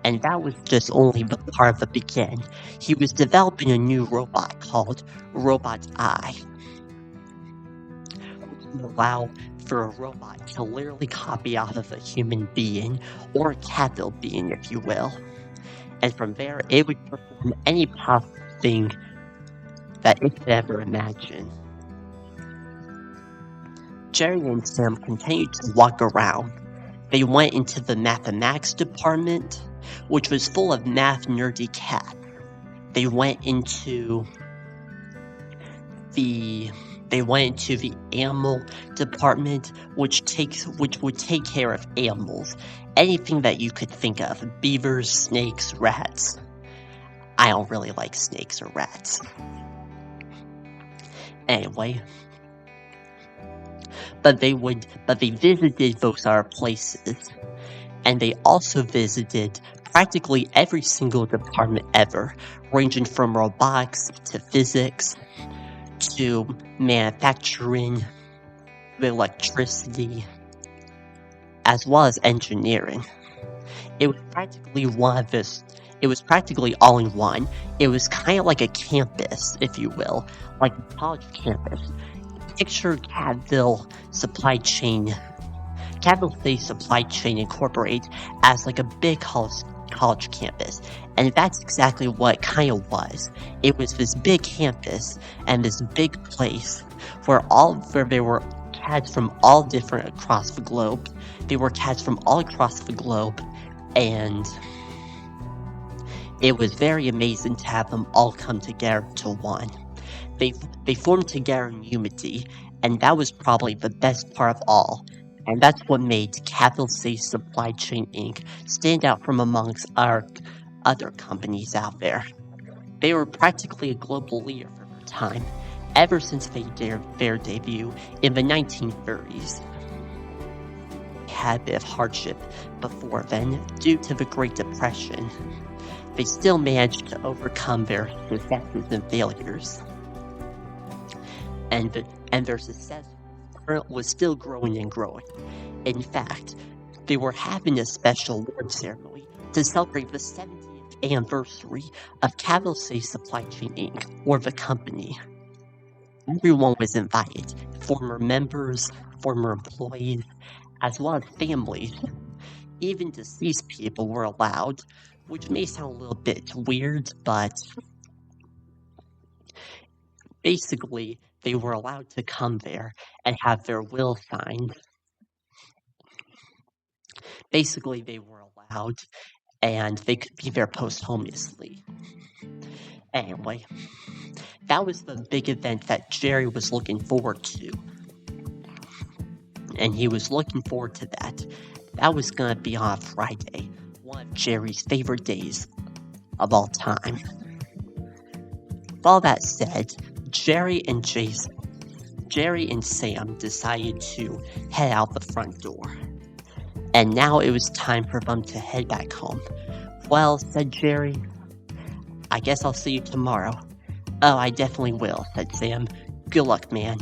Speaker 1: And that was just only the part of the beginning. He was developing a new robot called Robot Eye, which would allow for a robot to literally copy off of a human being, or a Catville being, if you will. And from there, it would perform any possible thing that it could ever imagine. Jerry and Sam continued to walk around. They went into the mathematics department, which was full of math nerdy cats. They went into the animal department, which would take care of animals, anything that you could think of: beavers, snakes, rats. I don't really like snakes or rats. Anyway, but they visited those other places, and they also visited practically every single department ever, ranging from robotics to physics to manufacturing, to electricity, as well as engineering. It was practically all in one. It was kind of like a campus, if you will, like a college campus. Picture Cadville City Supply Chain Incorporated as like a big college campus, and that's exactly what it kind of was. It was this big campus and this big place where there were cats from all different across the globe. They were cats from all across the globe, and it was very amazing to have them all come together to one. They formed together in unity, and that was probably the best part of all. And that's what made Capital City Supply Chain Inc. stand out from amongst our other companies out there. They were practically a global leader for their time, ever since they did their debut in the 1930s. They had a bit of hardship before then due to the Great Depression. They still managed to overcome their successes and failures. And their success was still growing and growing. In fact, they were having a special award ceremony to celebrate the 70th anniversary of Capital City Supply Chain Inc., or the company. Everyone was invited: former members, former employees, as well as families. Even deceased people were allowed, which may sound a little bit weird, but basically, they were allowed to come there and have their will signed. Basically, they were allowed, and they could be there posthumously. Anyway, that was the big event that Jerry was looking forward to. And he was looking forward to that. That was going to be on Friday, one of Jerry's favorite days of all time. With all that said, Jerry and Sam decided to head out the front door. And now it was time for them to head back home. "Well," said Jerry, "I guess I'll see you tomorrow." "Oh, I definitely will," said Sam. "Good luck, man."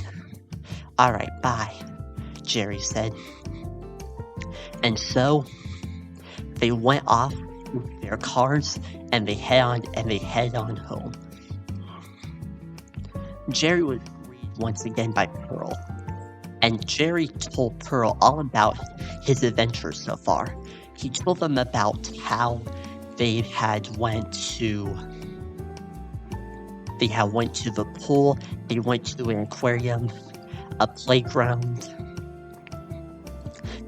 Speaker 1: "Alright, bye," Jerry said. And so, they went off with their cars, and they headed on home. Jerry was greeted once again by Pearl, and Jerry told Pearl all about his adventures so far. He told them about how they had went to the pool, they went to an aquarium, a playground.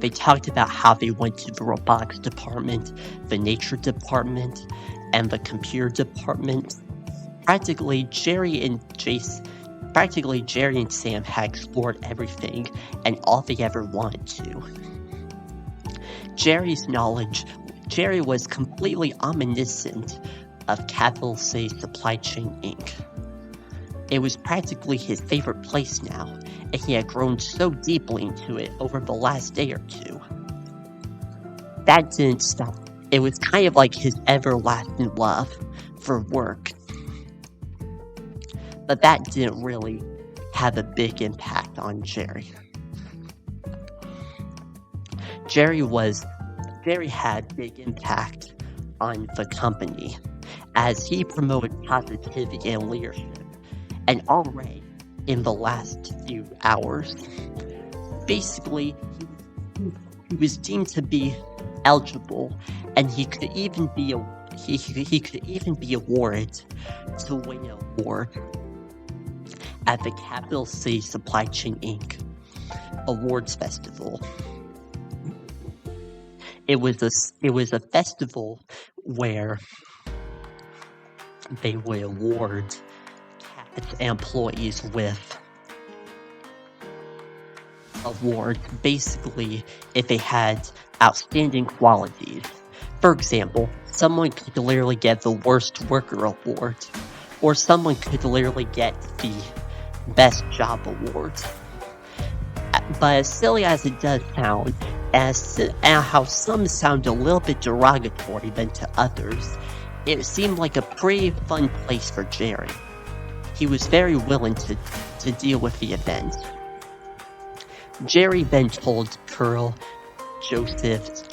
Speaker 1: They talked about how they went to the robotics department, the nature department, and the computer department. Practically, Jerry and Sam had explored everything and all they ever wanted to. Jerry was completely omniscient of Capital City Supply Chain Inc. It was practically his favorite place now, and he had grown so deeply into it over the last day or two. That didn't stop. It was kind of like his everlasting love for work. But that didn't really have a big impact on Jerry. Jerry had big impact on the company as he promoted positivity and leadership. And already in the last few hours, basically he was deemed to be eligible, and he could even be awarded to win an award at the Capital C Supply Chain Inc. Awards Festival. It was a festival where they would award CAT's employees with awards, basically, if they had outstanding qualities. For example, someone could literally get the Worst Worker Award, or someone could literally get the Best Job Award. But as silly as it does sound, and how some sound a little bit derogatory than to others, it seemed like a pretty fun place for Jerry. He was very willing to deal with the event. Jerry then told Curl, Joseph,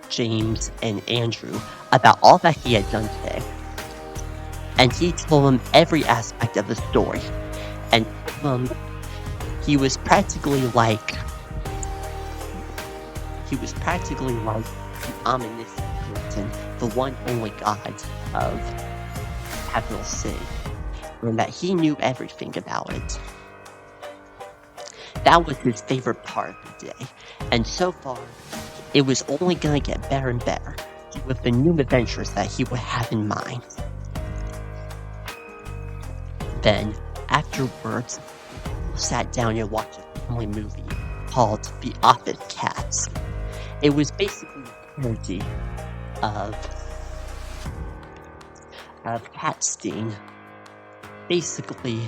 Speaker 1: James, and Andrew about all that he had done today. And he told them every aspect of the story. And he was practically like the ominous person, the one only God of Capital C, and that he knew everything about it. That was his favorite part of the day, and so far, it was only gonna get better and better with the new adventures that he would have in mind. Then, afterwards, we sat down and watched a family movie called The Office Cats. It was basically a parody of Cat Sting. Basically,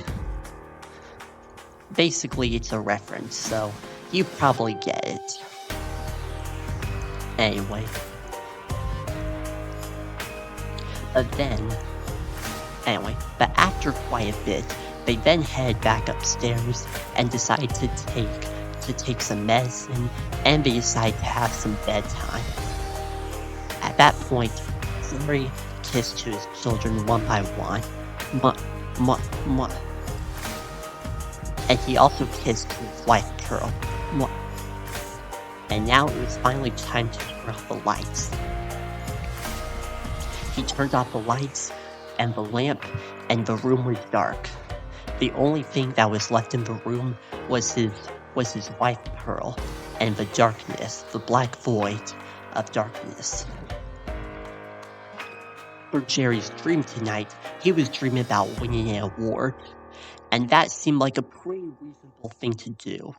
Speaker 1: it's a reference, so you probably get it. Anyway. But after quite a bit, they then head back upstairs and decide to take some medicine, and they decide to have some bedtime. At that point, Jerry kissed to his children one by one. And he also kissed his wife, Curl. And now it was finally time to turn off the lights. He turned off the lights and the lamp, and the room was dark. The only thing that was left in the room was his wife, Pearl, and the darkness, the black void of darkness. For Jerry's dream tonight, he was dreaming about winning an award, and that seemed like a pretty reasonable thing to do.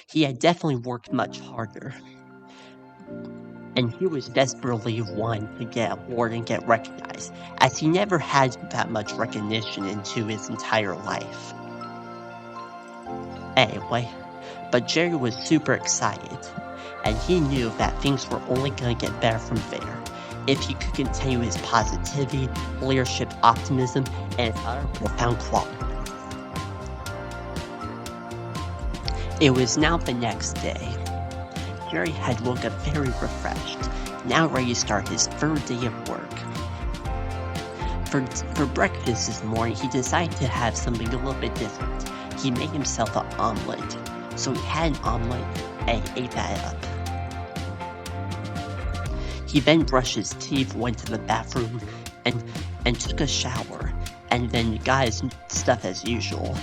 Speaker 1: He had definitely worked much harder, and he was desperately wanting to get an award and get recognized, as he never had that much recognition into his entire life. Anyway, but Jerry was super excited, and he knew that things were only going to get better from there if he could continue his positivity, leadership, optimism, and other profound qualities. It was now the next day. Jerry had woke up very refreshed, now ready to start his third day of work. For breakfast this morning, he decided to have something a little bit different. He made himself an omelet. So he had an omelet and he ate that up. He then brushed his teeth, went to the bathroom, and took a shower, and then got his stuff as usual.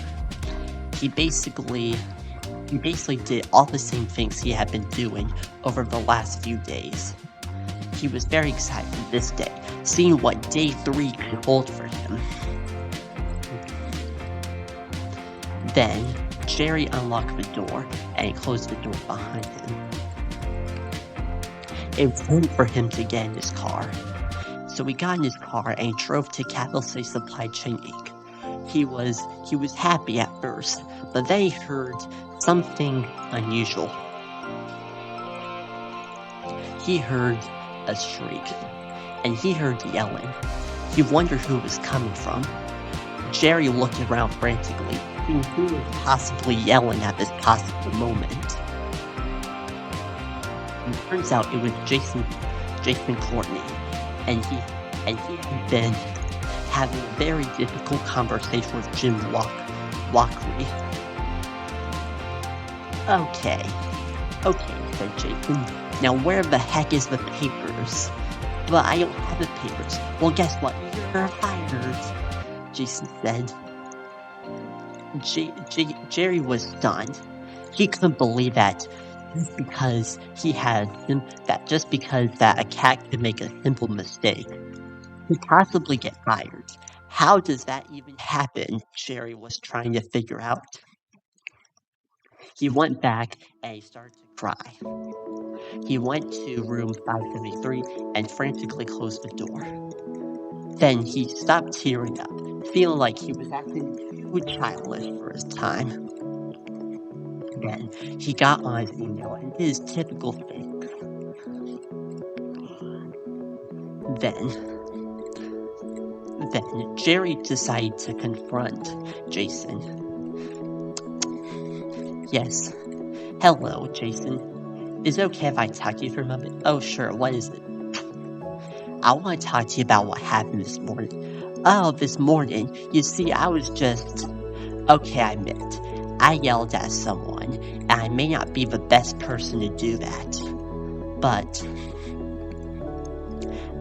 Speaker 1: He basically did all the same things he had been doing over the last few days. He was very excited this day, seeing what day 3 could hold for him. Then, Jerry unlocked the door and closed the door behind him. It was time for him to get in his car. So he got in his car and drove to Capital C Supply Chain Inc. He was happy at first, but then he heard something unusual. He heard a shriek, and he heard yelling. He wondered who it was coming from. Jerry looked around frantically, seeing who was possibly yelling at this possible moment. And it turns out it was Jason Courtney, and he had been having a very difficult conversation with Jim Lockery. Okay, said Jason. Now where the heck is the papers? But I don't have the papers. Well, guess what? You're fired, Jason said. Jerry was stunned. He couldn't believe that just because that a cat could make a simple mistake could possibly get fired. How does that even happen? Jerry was trying to figure out. He went back and he started to cry. He went to room 573 and frantically closed the door. Then he stopped tearing up, feeling like he was acting too childish for his time. Then he got on his email and did his typical thing. Then Jerry decided to confront Jason. Yes. Hello, Jason. Is it okay if I talk to you for a moment? Oh, sure. What is it? I want to talk to you about what happened this morning. Oh, this morning? You see, I was just... Okay, I admit. I yelled at someone, and I may not be the best person to do that. But...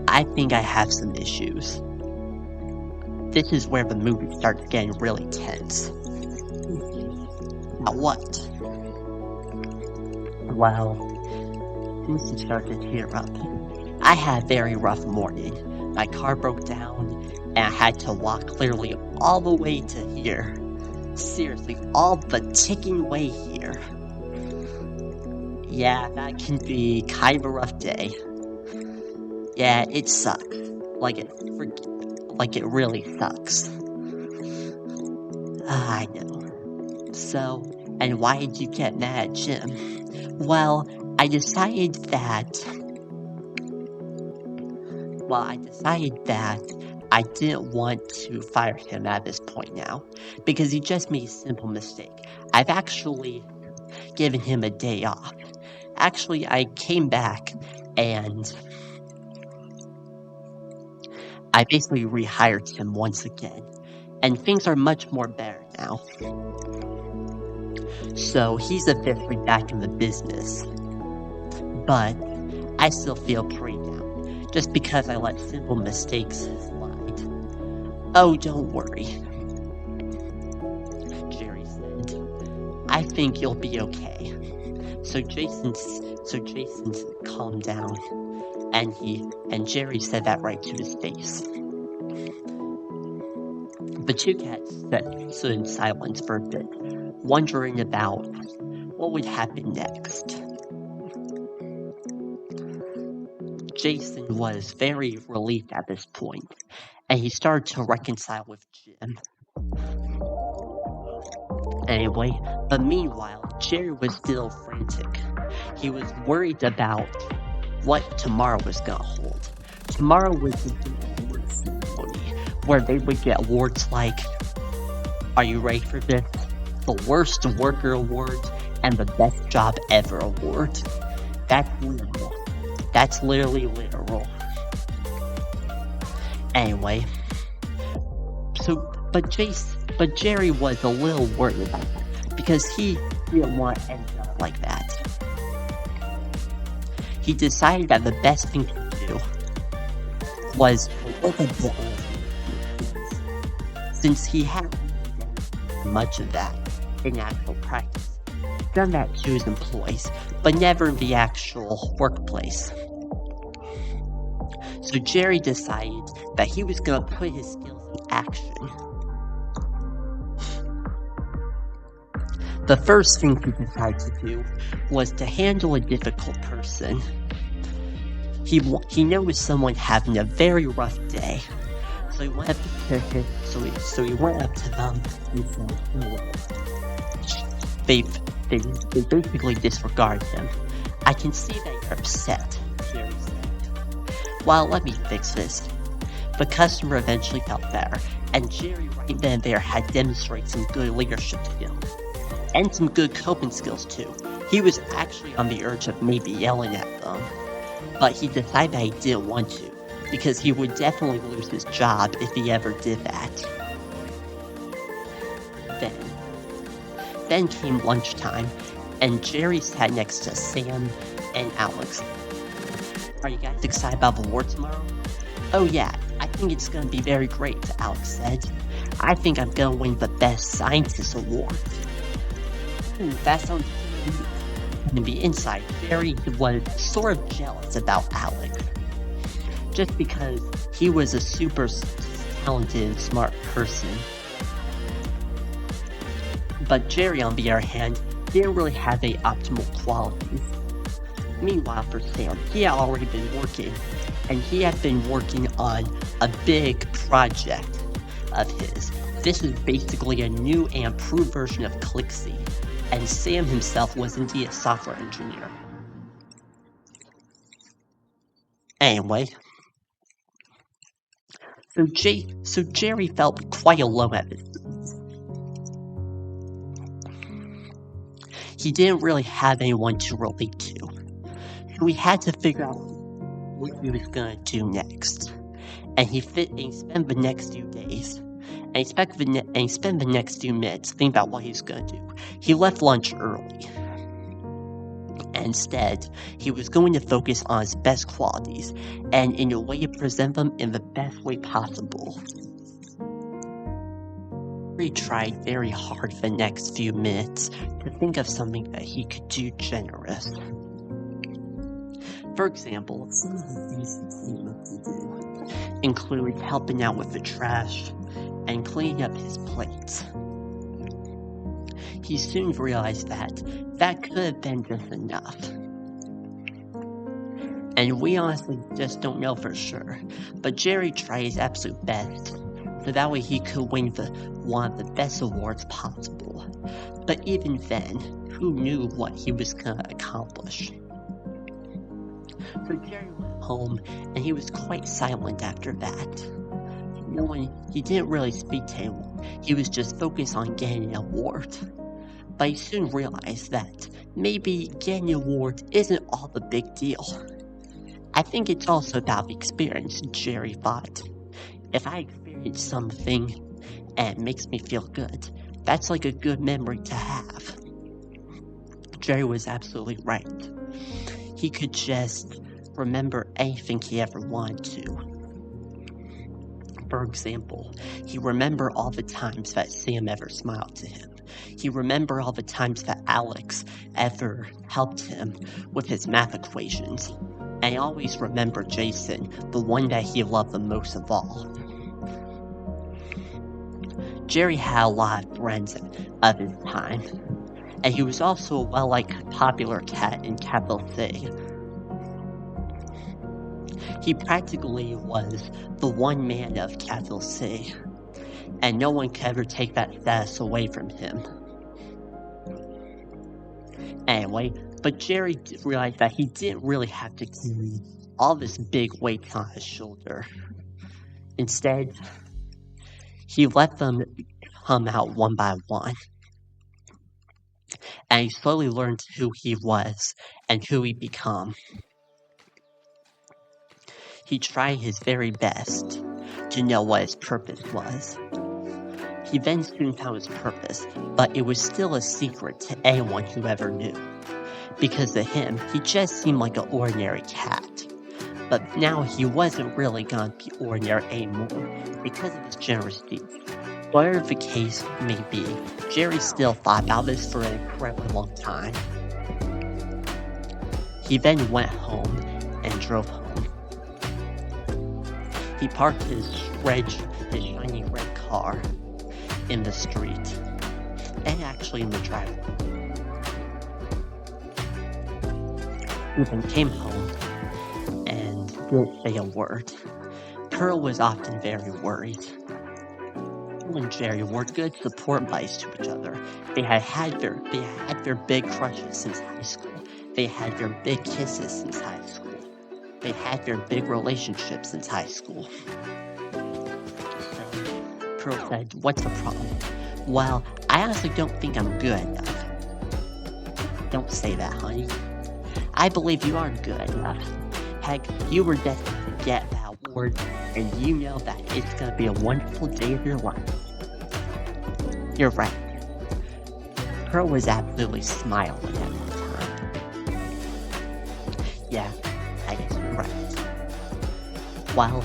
Speaker 1: I think I have some issues. This is where the movie starts getting really tense. Now what? Well, since you started to tear up, I had a very rough morning. My car broke down, and I had to walk clearly all the way to here. Seriously, all the ticking way here. Yeah, that can be kind of a rough day. Yeah, it sucks. Like it really sucks. I know. So, and why did you get mad at Jim? Well, I decided that I didn't want to fire him at this point now, because he just made a simple mistake. I've actually given him a day off. Actually, I came back and I basically rehired him once again, and things are much more better now. So he's officially back in the business, but I still feel pretty down, just because I let simple mistakes slide. Oh, don't worry, Jerry said. I think you'll be okay. So Jason's calmed down. And Jerry said that right to his face. The two cats stood in silence for a bit, wondering about what would happen next. Jason was very relieved at this point, and he started to reconcile with Jim. Anyway, but meanwhile, Jerry was still frantic. He was worried about what tomorrow was gonna hold. Tomorrow was the award ceremony, where they would get awards like, are you ready for this? The Worst Worker Award and the Best Job Ever Award. That's literal. That's literally literal. Anyway, but Jerry was a little worried about that, because he didn't want to end up like that. He decided that the best thing to do was to work a bit since he hadn't done much of that in actual practice. Done that to his employees, but never in the actual workplace. So Jerry decided that he was going to put his skills in action. The first thing he decided to do was to handle a difficult person. He noticed someone having a very rough day, so he went up to them and said, "Hello." They basically disregarded him. "I can see that you're upset," Jerry said. "Well, let me fix this." The customer eventually felt better, and Jerry right then and there had demonstrated some good leadership skills. And some good coping skills too. He was actually on the urge of maybe yelling at them, but he decided that he didn't want to, because he would definitely lose his job if he ever did that. Then came lunchtime, and Jerry sat next to Sam and Alex. "Are you guys excited about the award tomorrow?" "Oh yeah, I think it's going to be very great," Alex said. I think I'm gonna win the Best Scientist award. That sounds good. And the inside, Jerry was sort of jealous about Alex. Just because he was a super talented, smart person. But Jerry, on the other hand, didn't really have any optimal qualities. Meanwhile, for Sam, he had already been working, and he had been working on a big project of his. This was basically a new and improved version of Clixie, and Sam himself was indeed a software engineer. Anyway, so Jerry felt quite alone at this. He didn't really have anyone to relate to, so he had to figure out what he was gonna do next. And he spent the next few days, and he spent the next few minutes thinking about what he was gonna do. He left lunch early. Instead, he was going to focus on his best qualities, and in a way to present them in the best way possible. He tried very hard for the next few minutes to think of something that he could do generous. For example, some of the things he could do include helping out with the trash and cleaning up his plates. He soon realized that could have been just enough. And we honestly just don't know for sure, but Jerry tried his absolute best, so that way he could win one of the best awards possible. But even then, who knew what he was gonna accomplish? So Jerry went home, and he was quite silent after that. He didn't really speak to anyone. He was just focused on getting an award. But he soon realized that maybe getting an award isn't all the big deal. I think it's also about the experience, Jerry thought. If I experience something and it makes me feel good, that's like a good memory to have. Jerry was absolutely right. He could just remember anything he ever wanted to. For example, he remembered all the times that Sam ever smiled to him. He remembered all the times that Alex ever helped him with his math equations. And he always remembered Jason, the one that he loved the most of all. Jerry had a lot of friends of his time, and he was also a well-liked popular cat in Capital City. He practically was the one man of Capital City, and no one could ever take that status away from him. Anyway, but Jerry realized that he didn't really have to carry all this big weight on his shoulder. Instead, he let them come out one by one. And he slowly learned who he was and who he'd become. He tried his very best to know what his purpose was. He then soon found his purpose, but it was still a secret to anyone who ever knew. Because to him, he just seemed like an ordinary cat. But now he wasn't really gonna be ordinary anymore because of his generous deeds. Whatever the case may be, Jerry still thought about this for an incredibly long time. He then went home and drove home. He parked his shiny red car in the street, and actually in the driveway. He then came home and didn't say a word. Pearl was often very worried. Pearl and Jerry were good support buddies to each other. They had their big crushes since high school. They had their big kisses since high school. They had their big relationships since high school. Pearl said, "What's the problem?" "Well, I honestly don't think I'm good enough." "Don't say that, honey. I believe you are good enough. Heck, you were destined to get that award, and you know that it's gonna be a wonderful day of your life." "You're right." Pearl was absolutely smiling at the time. "Yeah, I guess you're right." While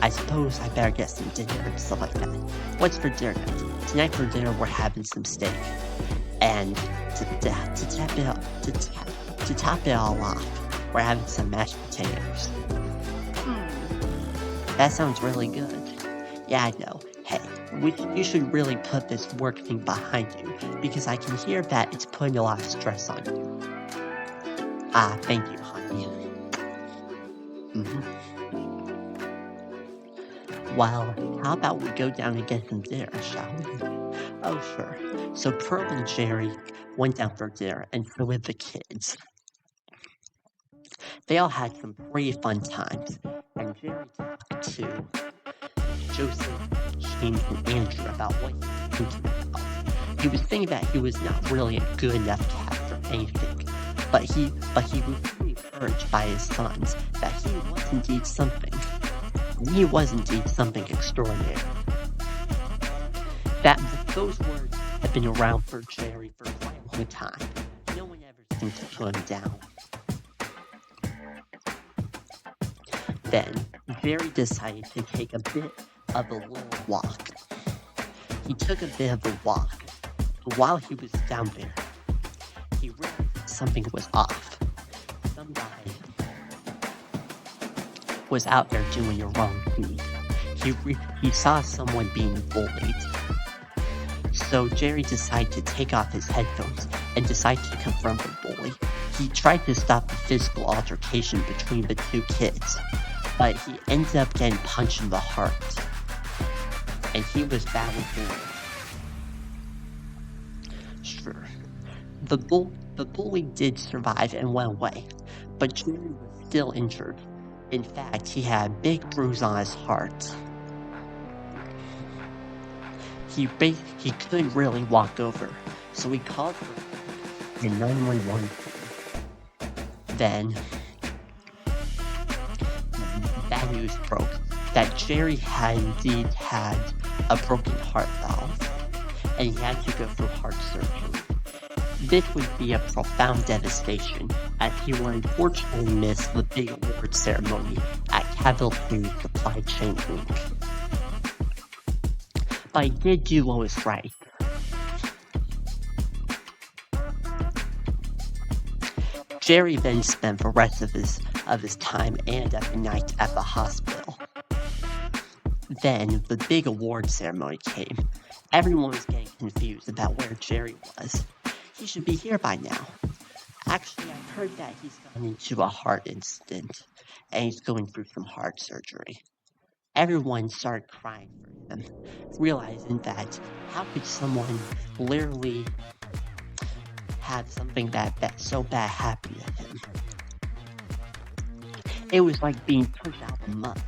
Speaker 1: I suppose I better get some dinner and stuff like that. What's for dinner? Tonight for dinner we're having some steak. And to top it all off, we're having some mashed potatoes. That sounds really good. Yeah, I know. Hey, you should really put this work thing behind you, because I can hear that it's putting a lot of stress on you. Ah, thank you, honey. Well, how about we go down and get some dinner, shall we? Oh, sure. So Pearl and Jerry went down for dinner, and so did the kids. They all had some pretty fun times, and Jerry talked to Joseph, James, and Andrew about what he was thinking about. He was thinking that he was not really a good enough cat for anything, but he was really encouraged by his sons that he was indeed something. He was indeed something extraordinary. Those words have been around for Jerry for quite a long time. No one ever seemed to put him down. Then, Jerry decided to take a bit of a little walk. He took a bit of a walk, but while he was down there, he realized something was off. Some guy was out there doing the wrong thing. He saw someone being bullied. So Jerry decided to take off his headphones and decided to confront the bully. He tried to stop the physical altercation between the two kids, but he ended up getting punched in the heart. And he was badly wounded. Sure, the bully did survive and went away, but Jerry was still injured. In fact, he had a big bruise on his heart. He couldn't really walk over, so he called for the 911. Then, bad news broke that Jerry had indeed had a broken heart valve, and he had to go through heart surgery. This would be a profound devastation, as he would unfortunately miss the big award ceremony at Cavill Food Supply Chain Inc. But he did do what was right. Jerry then spent the rest of his time and at the night at the hospital. Then the big award ceremony came. Everyone was getting confused about where Jerry was. He should be here by now. Actually, I heard that he's gone into a heart incident, and he's going through some heart surgery. Everyone started crying for him, realizing that how could someone literally have something that so bad happen to him? It was like being pushed out of the mud.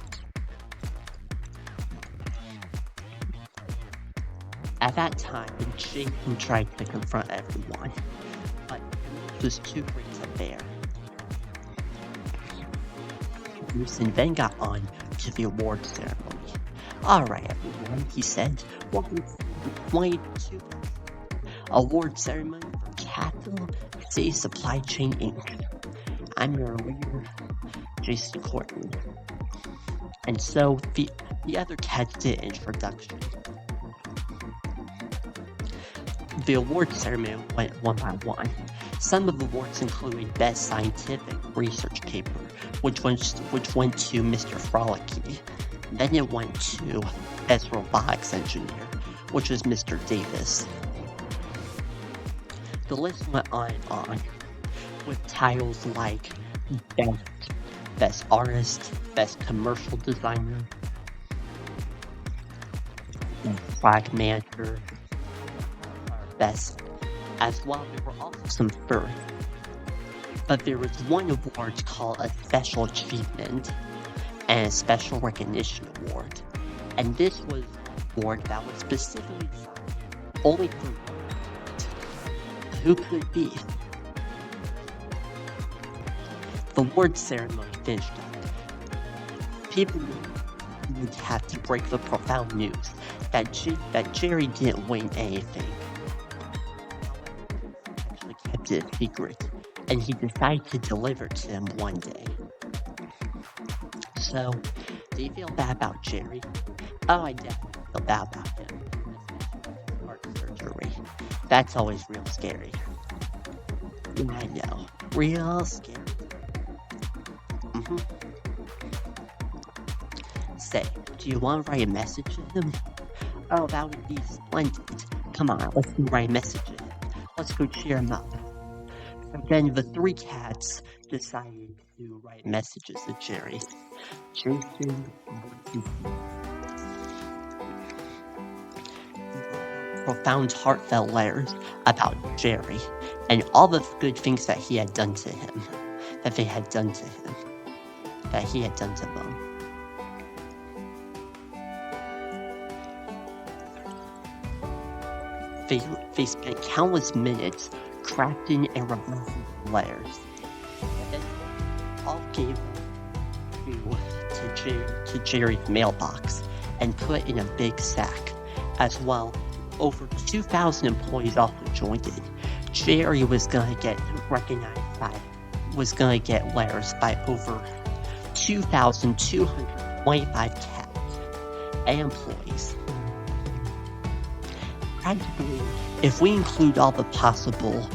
Speaker 1: At that time, Jason tried to confront everyone, but it was too great to bear. Jason then got on to the award ceremony. Alright everyone, he said, welcome to the 2022 award ceremony for Capital City Supply Chain Inc. I'm your leader, Jason Courtney. And so the other cats did introduction. The award ceremony went one by one. Some of the awards included Best Scientific Research Paper, which went to Mr. Frolicky. Then it went to Best Robotics Engineer, which was Mr. Davis. The list went on and on, with titles like Best Artist, Best Commercial Designer, Best Product Manager, Best, as well. There were also some firsts, but there was one award called a Special Achievement and a Special Recognition Award, and this was an award that was specifically designed only for who could it be? The award ceremony finished up. People would have to break the profound news that Jerry didn't win anything. He actually kept it a secret, and he decided to deliver it to him one day. So, Do you feel bad about Jerry? Oh, I definitely feel bad about him, especially heart surgery. That's always real scary. I know, real scary. Say, do you want to write a message to him? Oh, that would be splendid. Come on, let's go write a message to him. Let's go cheer him up. So then the three cats decided to write messages to Jerry. Jason, profound, heartfelt letters about Jerry and all the good things that he had done to him, that they had done to him, that he had done to them. They spent countless minutes crafting and revising letters, and then all gave to Jerry's mailbox and put in a big sack. As well, over 2,000 employees also joined it. Jerry was gonna get letters by over 2,225 cats and employees. Practically, if we include all the possible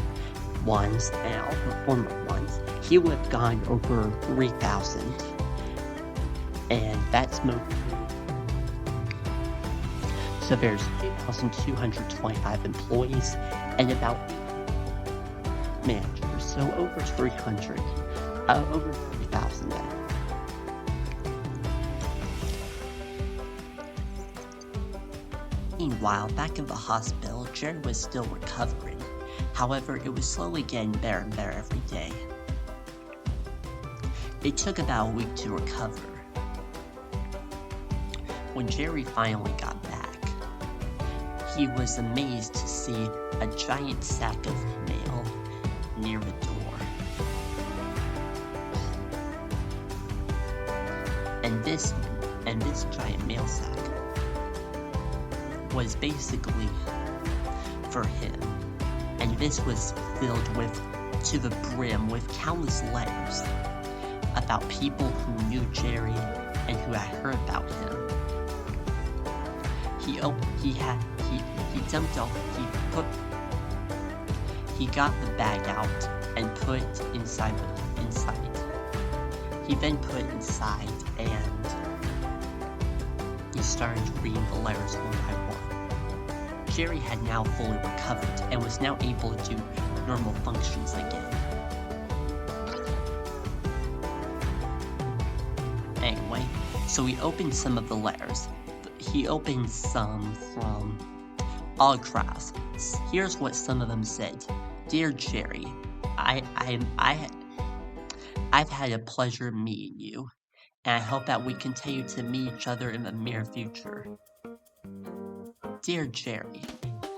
Speaker 1: ones and all the former ones, he would have gone over 3,000. And that's mostly. So there's 2,225 employees and about managers. So over 300, over 3,000 now. Meanwhile, back in the hospital, Jerry was still recovering. However, it was slowly getting better and better every day. It took about a week to recover. When Jerry finally got back, he was amazed to see a giant sack of mail near the door. And this giant mail sack was basically for him. And this was filled to the brim with countless letters about people who knew Jerry and who had heard about him. He got the bag out and put inside. He then put inside and he started reading the letters one by one. Jerry had now fully recovered and was now able to do normal functions again. Anyway, so he opened some of the letters. He opened some from all class. Here's what some of them said. Dear Jerry, I've had a pleasure meeting you, and I hope that we continue to meet each other in the near future. Dear Jerry,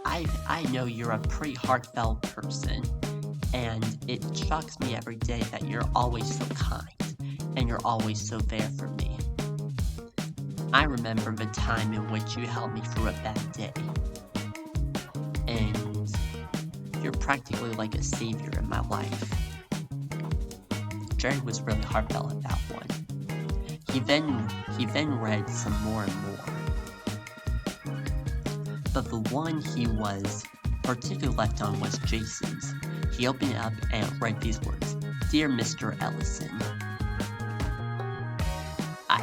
Speaker 1: I know you're a pretty heartfelt person, and it shocks me every day that you're always so kind, and you're always so there for me. I remember the time in which you helped me through a bad day, and you're practically like a savior in my life. Jerry was really heartfelt at that one. He then read some more and more. But the one he was particularly left on was Jason's. He opened it up and read these words. Dear Mr. Ellison, I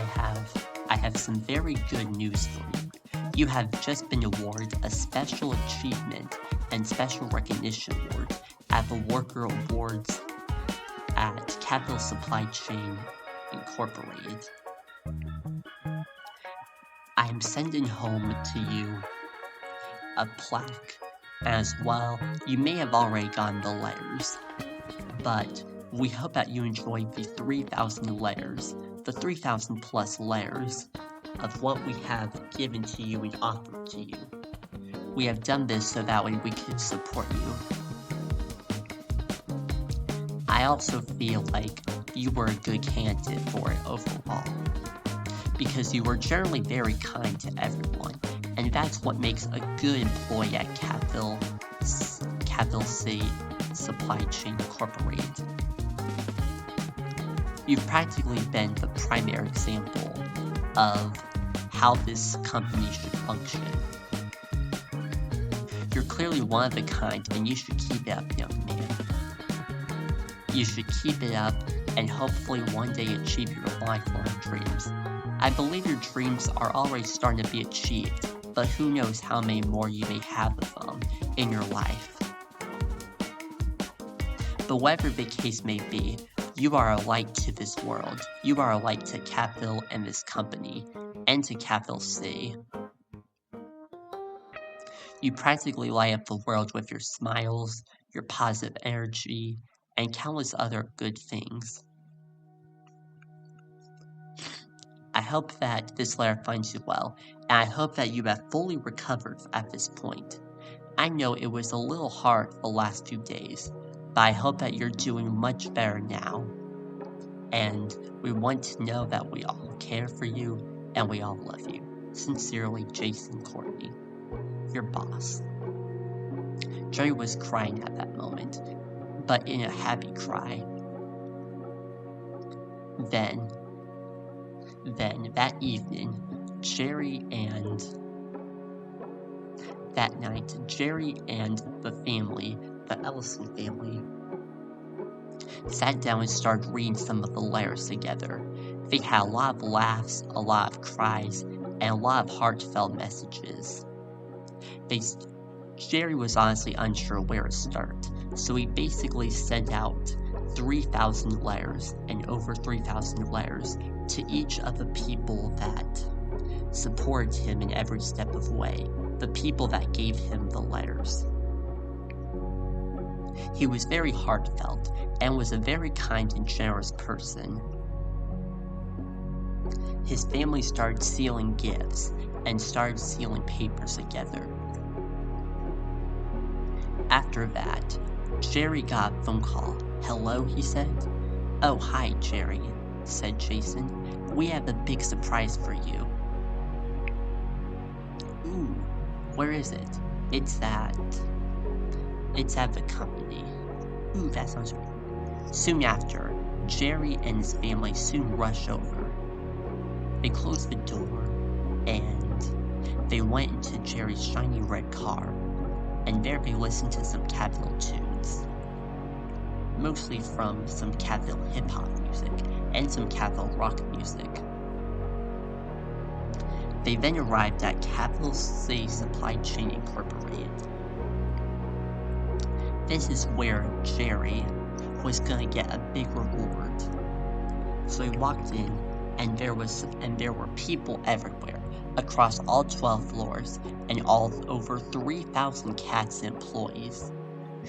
Speaker 1: have some very good news for you. You have just been awarded a Special Achievement and Special Recognition Award at the Worker Awards at Capital Supply Chain Incorporated. I am sending home to you a plaque as well. You may have already gotten the letters, but we hope that you enjoyed the 3,000 letters, the 3,000 plus letters of what we have given to you and offered to you. We have done this so that way we could support you. I also feel like you were a good candidate for it overall, because you were generally very kind to everyone, and that's what makes a good employee at Capital C Supply Chain Incorporated. You've practically been the primary example of how this company should function. You're clearly one of a kind, and you should keep it up, young man. You should keep it up and hopefully one day achieve your lifelong dreams. I believe your dreams are already starting to be achieved, but who knows how many more you may have of them in your life. But whatever the case may be, you are a light to this world. You are a light to Capital and this company, and to Capital C. You practically light up the world with your smiles, your positive energy, and countless other good things. I hope that this letter finds you well, and I hope that you have fully recovered at this point. I know it was a little hard the last few days, but I hope that you're doing much better now. And we want to know that we all care for you, and we all love you. Sincerely, Jason Courtney, your boss. Jerry was crying at that moment, but in a happy cry. Then that evening, that night, Jerry and the family, the Ellison family, sat down and started reading some of the letters together. They had a lot of laughs, a lot of cries, and a lot of heartfelt messages. Jerry was honestly unsure where to start, so he basically sent out 3,000 letters and over 3,000 letters to each of the people that supported him in every step of the way, the people that gave him the letters. He was very heartfelt and was a very kind and generous person. His family started sealing gifts and started sealing papers together. After that, Jerry got a phone call. "Hello," he said. "Oh, hi, Jerry," said Jason. "We have a big surprise for you." "Ooh, where is it?" It's at the company." "Ooh, that sounds great." Soon after, Jerry and his family soon rushed over. They closed the door, and they went into Jerry's shiny red car, and there they listened to some Capital tunes. Mostly from some Capital hip-hop music, and some Capital rock music. They then arrived at Capital C Supply Chain Incorporated. This is where Jerry was gonna get a big reward. So he walked in, and there were people everywhere, across all 12 floors, and over 3,000 cats and employees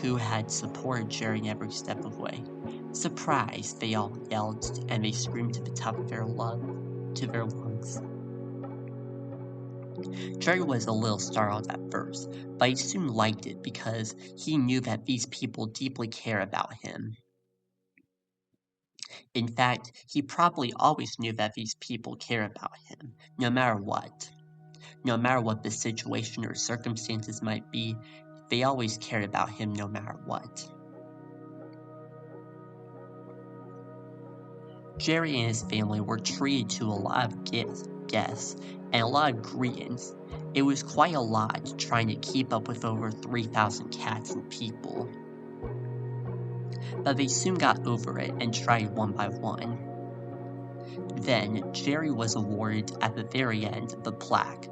Speaker 1: who had supported Jerry in every step of the way. "Surprise!" they all yelled, and they screamed to the top of their lungs. Jerry was a little startled at first, but he soon liked it because he knew that these people deeply care about him. In fact, he probably always knew that these people care about him, no matter what. No matter what the situation or circumstances might be, they always cared about him no matter what. Jerry and his family were treated to a lot of guests and a lot of greetings. It was quite a lot trying to keep up with over 3,000 cats and people. But they soon got over it and tried one by one. Then, Jerry was awarded at the very end the plaque.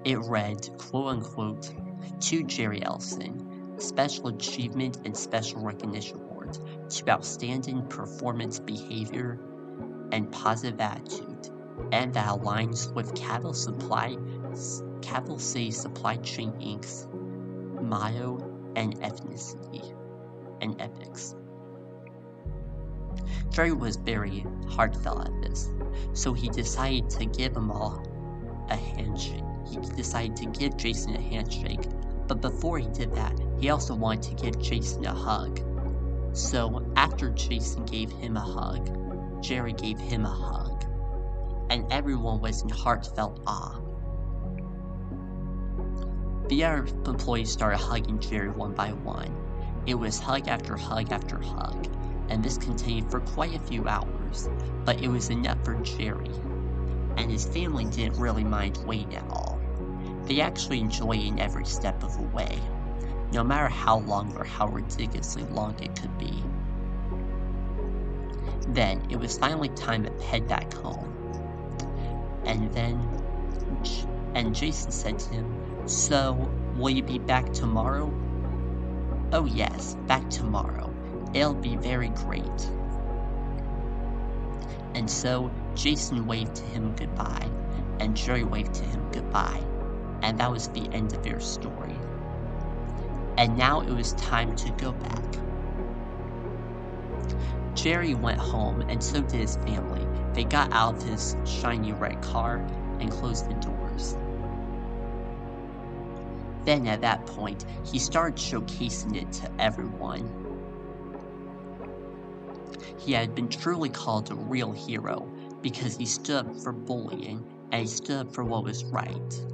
Speaker 1: It read, quote-unquote, "To Jerry Ellison, Special Achievement and Special Recognition Award to Outstanding Performance Behavior and Positive Attitude, and that aligns with Capital C Supply Chain Inc.'s motto and ethnicity and ethics." Jerry was very heartfelt at this, so he decided to give them all a handshake. He decided to give Jason a handshake, but before he did that, he also wanted to give Jason a hug. So after Jason gave him a hug, Jerry gave him a hug, and everyone was in heartfelt awe. The other employees started hugging Jerry one by one. It was hug after hug after hug, and this continued for quite a few hours, but it was enough for Jerry. and his family didn't really mind waiting at all. They actually enjoyed it every step of the way, no matter how long or how ridiculously long it could be. Then, it was finally time to head back home. And Jason said to him, "So, will you be back tomorrow?" "Oh yes, back tomorrow. It'll be very great." And so, Jason waved to him goodbye, and Jerry waved to him goodbye, and that was the end of their story. And now it was time to go back. Jerry went home, and so did his family. They got out of his shiny red car and closed the doors. Then at that point, he started showcasing it to everyone. He had been truly called a real hero because he stood up for bullying and he stood up for what was right.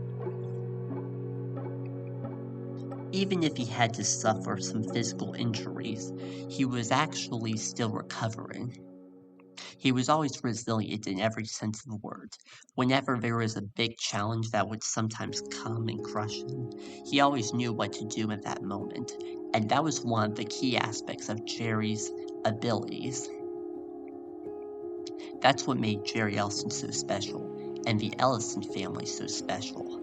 Speaker 1: Even if he had to suffer some physical injuries, he was actually still recovering. He was always resilient in every sense of the word. Whenever there was a big challenge that would sometimes come and crush him, he always knew what to do in that moment, and that was one of the key aspects of Jerry's abilities. That's what made Jerry Ellison so special, and the Ellison family so special,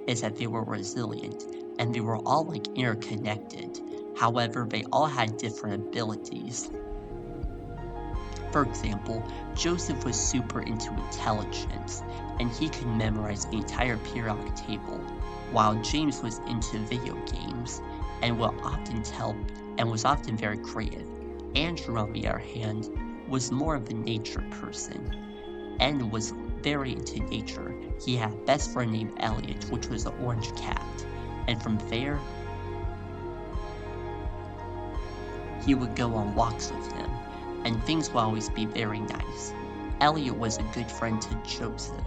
Speaker 1: is that they were resilient, and they were all like interconnected. However, they all had different abilities. For example, Joseph was super into intelligence, and he could memorize the entire periodic table, while James was into video games, and was often very creative. Andrew, on the other hand, was more of a nature person, and was very into nature. He had a best friend named Elliot, which was an orange cat, and from there, he would go on walks with him, and things would always be very nice. Elliot was a good friend to Joseph,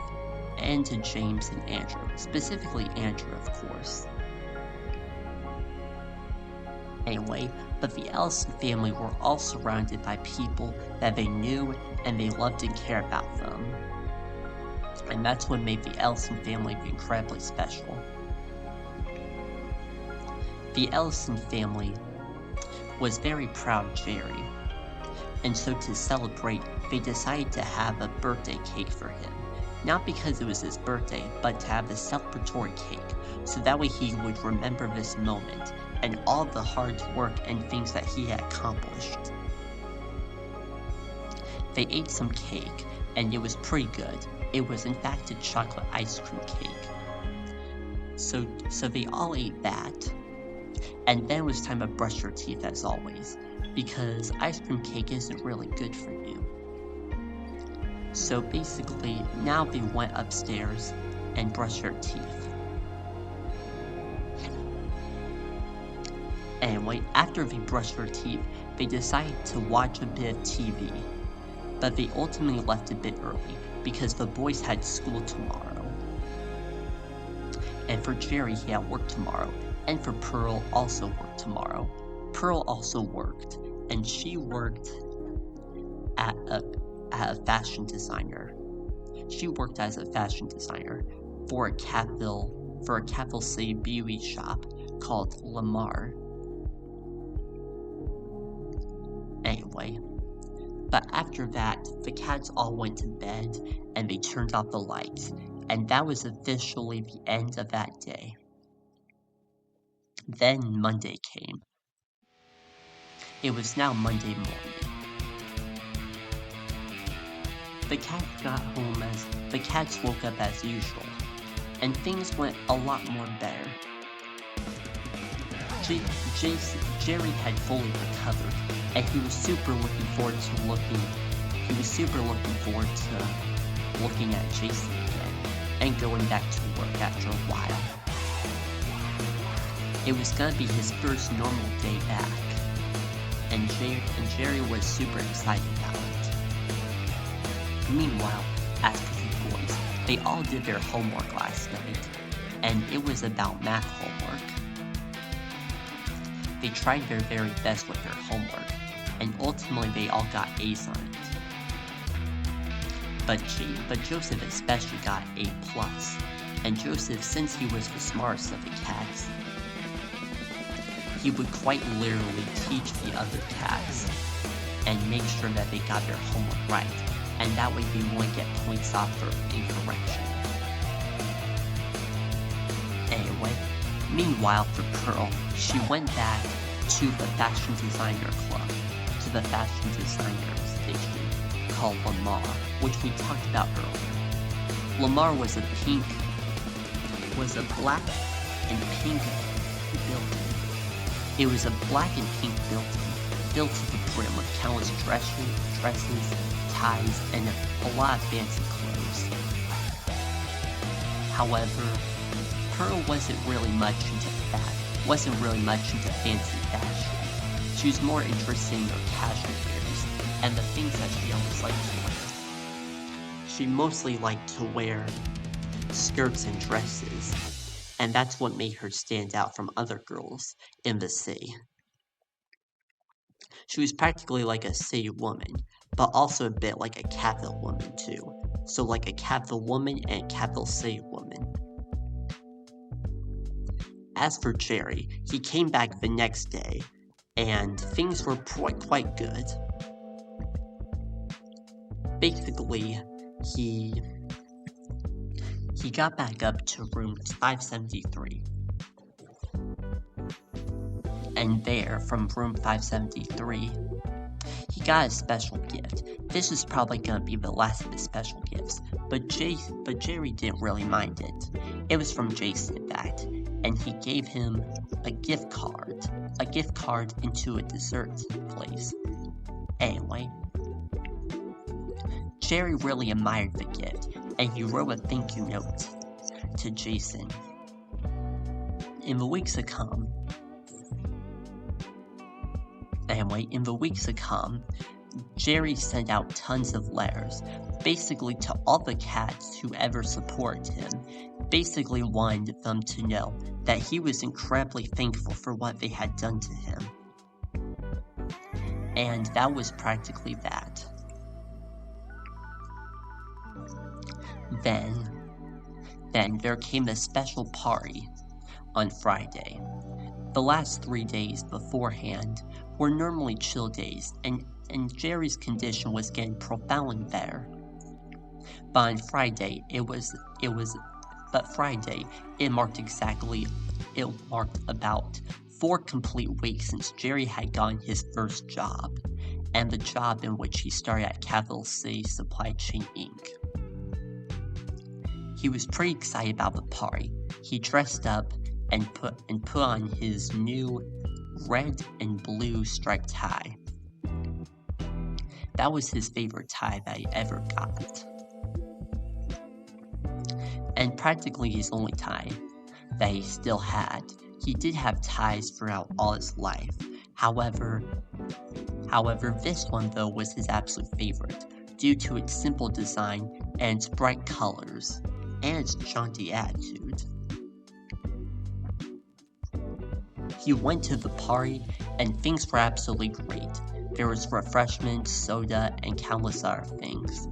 Speaker 1: and to James and Andrew, specifically Andrew, of course. Anyway, but the Ellison family were all surrounded by people that they knew and they loved and cared about them. And that's what made the Ellison family incredibly special. The Ellison family was very proud of Jerry, and so to celebrate, they decided to have a birthday cake for him. Not because it was his birthday, but to have a celebratory cake, so that way he would remember this moment and all the hard work and things that he had accomplished. They ate some cake, and it was pretty good. It was in fact a chocolate ice cream cake. So they all ate that, and then it was time to brush your teeth as always, because ice cream cake isn't really good for you. So basically, now they went upstairs and brushed their teeth. Anyway, after they brushed their teeth, they decided to watch a bit of TV, but they ultimately left a bit early because the boys had school tomorrow. And for Jerry, he had work tomorrow, and for Pearl also worked tomorrow. Pearl also worked, and she worked at a fashion designer. She worked as a fashion designer for a capital city beauty shop called Lamar. Anyway, but after that, the cats all went to bed and they turned off the lights, and that was officially the end of that day. Then Monday came. It was now Monday morning. The cats woke up as usual, and things went a lot more better. Jerry had fully recovered, and he was super looking forward to looking at Jason again, and going back to work after a while. It was gonna be his first normal day back, and Jerry was super excited about it. Meanwhile, as for the boys, they all did their homework last night, and it was about math homework. They tried their very best with their homework, and ultimately they all got A's on it. But Joseph especially got A+. And Joseph, since he was the smartest of the cats, he would quite literally teach the other cats and make sure that they got their homework right, and that way they wouldn't get points off for incorrection. Anyway, meanwhile for Pearl, she went back to the fashion designer club, to the fashion designer station called Lamar, which we talked about earlier. Lamar was a black and pink building. It was a black and pink building, filled to the brim with countless dresses, ties, and a lot of fancy clothes. However, Pearl wasn't really much into fancy fashion. She was more interested in her casual wears and the things that she always liked to wear. She mostly liked to wear skirts and dresses, and that's what made her stand out from other girls in the city. She was practically like a city woman, but also a bit like a capital woman too. So like a capital woman and a capital city woman. As for Jerry, he came back the next day, and things were quite good. Basically, he got back up to room 573. And there, from room 573, he got a special gift. This is probably gonna be the last of his special gifts, but Jerry didn't really mind it. It was from Jason, in fact, and he gave him a gift card into a dessert place. Anyway, Jerry really admired the gift, and he wrote a thank you note to Jason. In the weeks to come, Jerry sent out tons of letters, basically to all the cats who ever supported him, basically wanted them to know that he was incredibly thankful for what they had done to him. And that was practically that. Then there came a special party on Friday. The last 3 days beforehand were normally chill days, and Jerry's condition was getting profoundly better. But on Friday, it marked about 4 complete weeks since Jerry had gotten his first job, and the job in which he started at Capital City Supply Chain Inc. He was pretty excited about the party. He dressed up and put on his new red and blue striped tie. That was his favorite tie that he ever got. And practically his only tie that he still had. He did have ties throughout all his life. However, this one though was his absolute favorite, due to its simple design and its bright colors, and its jaunty attitude. He went to the party, and things were absolutely great. There was refreshments, soda, and countless other things.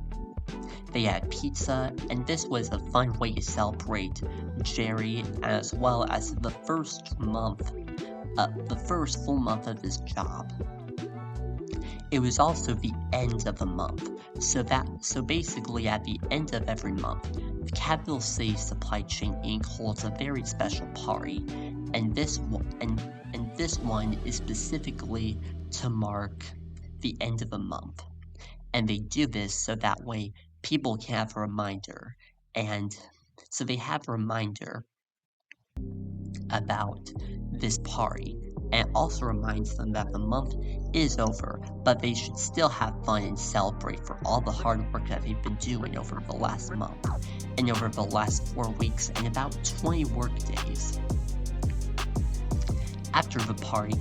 Speaker 1: They had pizza, and this was a fun way to celebrate Jerry, as well as the first full month of his job. It was also the end of the month, so basically at the end of every month, the Capital City Supply Chain Inc. holds a very special party, and this one is specifically to mark the end of the month. And they do this so that way people can have a reminder, and so they have a reminder about this party, and also reminds them that the month is over, but they should still have fun and celebrate for all the hard work that they've been doing over the last month, and over the last 4 weeks, and about 20 work days. After the party,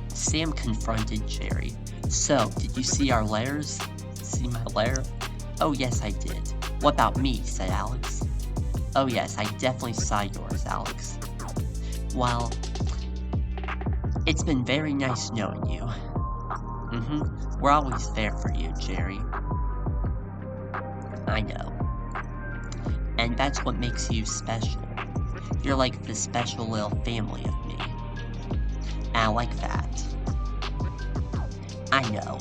Speaker 1: Sam confronted Jerry. "So, did you see our letters? See my letter?" "Oh yes, I did." "What about me?" said Alex. "Oh yes, I definitely saw yours, Alex." "Well, it's been very nice knowing you." We're always there for you, Jerry." I know. And that's what makes you special. You're like the special little family of me. And I like that. I know.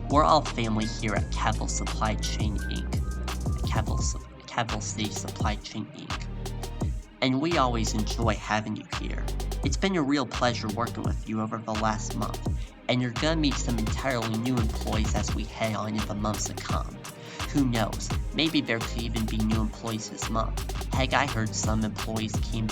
Speaker 1: We're all family here at Capital Supply Chain Inc. Capital C Supply Chain Inc. And we always enjoy having you here. It's been a real pleasure working with you over the last month, and you're gonna meet some entirely new employees as we head on in the months to come. Who knows, maybe there could even be new employees this month. Heck, I heard some employees came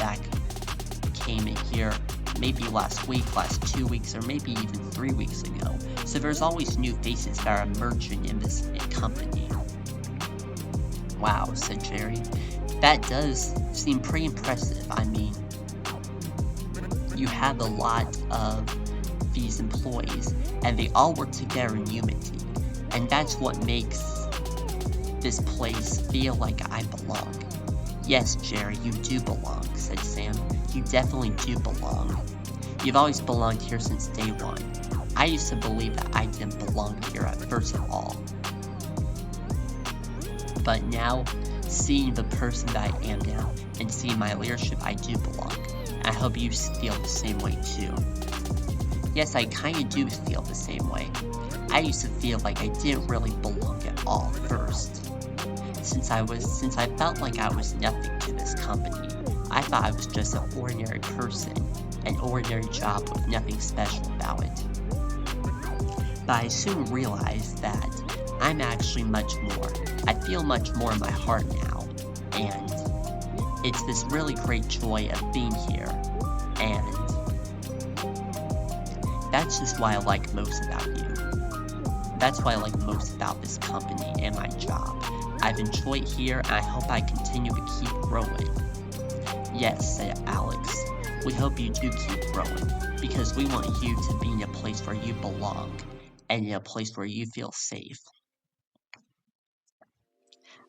Speaker 1: in here maybe last week, last 2 weeks, or maybe even 3 weeks ago. So there's always new faces that are emerging in this company. Wow, said Jerry. That does seem pretty impressive. I mean, you have a lot of these employees, and they all work together in unity. And that's what makes this place feel like I belong. Yes, Jerry, you do belong, said Sam. You definitely do belong. You've always belonged here since day one. I used to believe that I didn't belong here at first of all. But now, seeing the person that I am now, and seeing my leadership, I do belong. I hope you feel the same way too. Yes, I kinda do feel the same way. I used to feel like I didn't really belong at all first. Since I felt like I was nothing to this company, I thought I was just an ordinary person, an ordinary job with nothing special about it. But I soon realized that I'm actually much more. I feel much more in my heart now, and it's this really great joy of being here, and that's just what I like most about you. That's what I like most about this company and my job. I've enjoyed here, and I hope I continue to keep growing. Yes, said Alex. We hope you do keep growing, because we want you to be in a place where you belong, and in a place where you feel safe.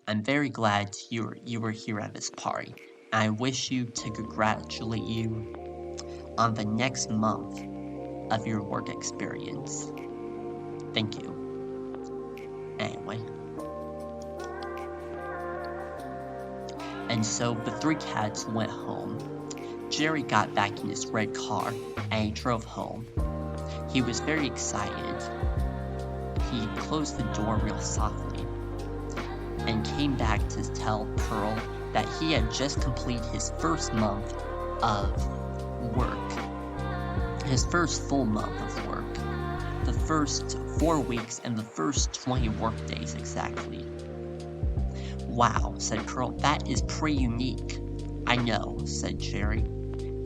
Speaker 1: I'm very glad you were here at this party, and I wish to congratulate you on the next month of your work experience. Thank you. Anyway. And so the three cats went home. Jerry got back in his red car, and he drove home. He was very excited. He closed the door real softly, and came back to tell Pearl that he had just completed his first month of work. His first full month of work. The first 4 weeks and the first 20 work days exactly. Wow, said Pearl, that is pretty unique. I know, said Jerry.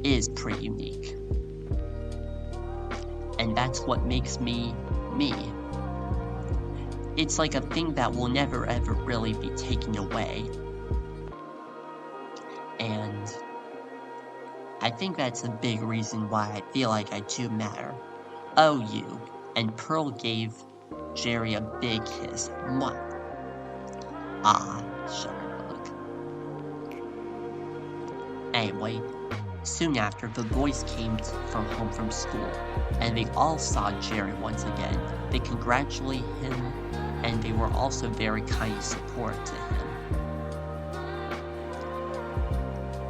Speaker 1: It is pretty unique. And that's what makes me, me. It's like a thing that will never ever really be taken away. And I think that's a big reason why I feel like I do matter. Oh, you. And Pearl gave Jerry a big kiss. Mwah. Ah, Shutterbug. Anyway, soon after, the boys came home from school, and they all saw Jerry once again. They congratulated him, and they were also very kind support to him.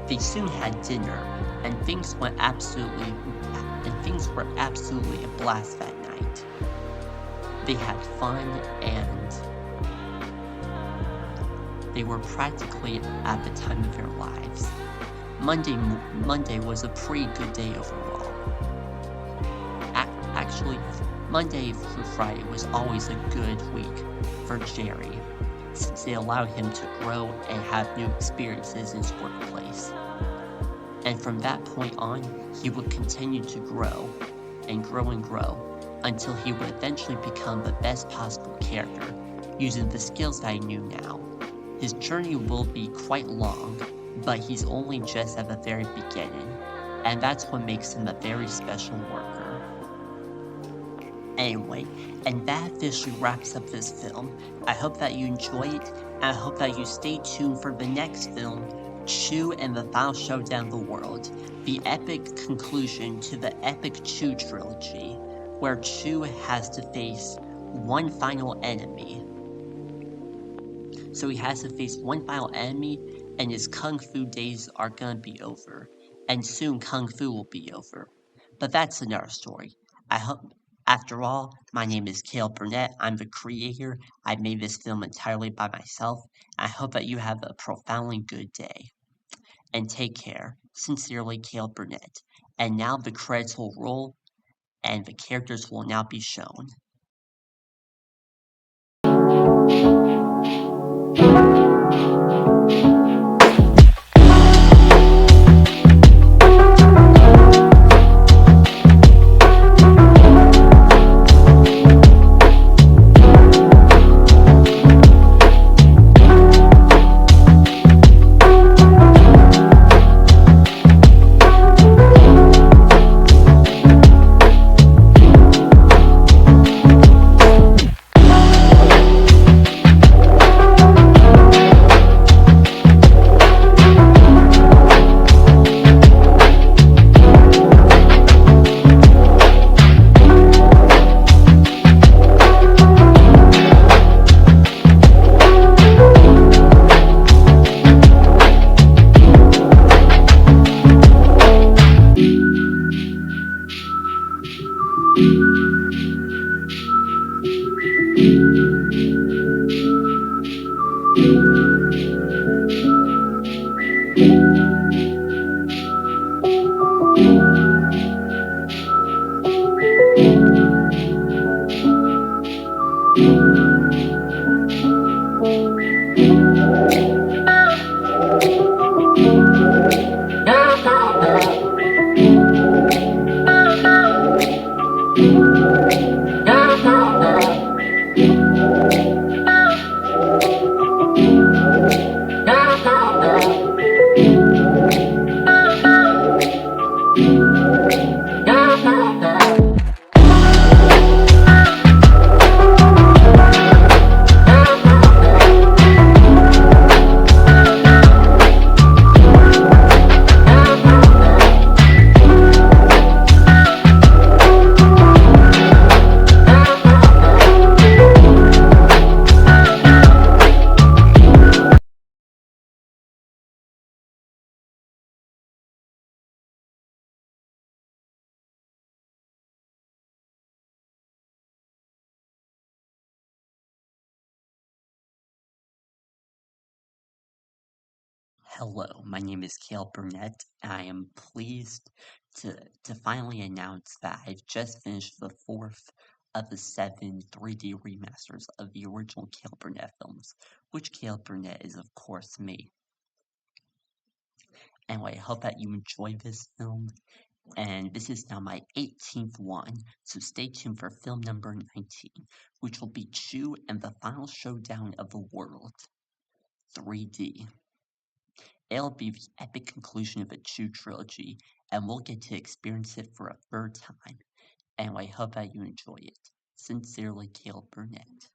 Speaker 1: They soon had dinner, and things were absolutely a blast that night. They had fun, and they were practically at the time of their lives. Monday was a pretty good day overall. Actually, Monday through Friday was always a good week for Jerry, since they allowed him to grow and have new experiences in his workplace. And from that point on, he would continue to grow and grow until he would eventually become the best possible character, using the skills that he knew now. His journey will be quite long, but he's only just at the very beginning, and that's what makes him a very special worker. Anyway, and that officially wraps up this film. I hope that you enjoy it, and I hope that you stay tuned for the next film, Chew and the Final Showdown of the World, the epic conclusion to the epic Chew trilogy, where Chew has to face one final enemy. So so he has to face one final enemy, and his kung fu days are gonna be over. And soon kung fu will be over. But that's another story. I hope, after all, my name is Caleb Burnett. I'm the creator. I made this film entirely by myself. I hope that you have a profoundly good day. And take care. Sincerely, Caleb Burnett. And now the credits will roll, and the characters will now be shown. Hello, my name is Caleb Burnett. I am pleased to finally announce that I've just finished the fourth of the 7 3D remasters of the original Caleb Burnett films, which Caleb Burnett is of course me. Anyway, I hope that you enjoy this film, and this is now my 18th one, so stay tuned for film number 19, which will be Chu and the Final Showdown of the World, 3D. It'll be the epic conclusion of a Chu trilogy, and we'll get to experience it for a third time. Anyway, I hope that you enjoy it. Sincerely, Caleb Burnett.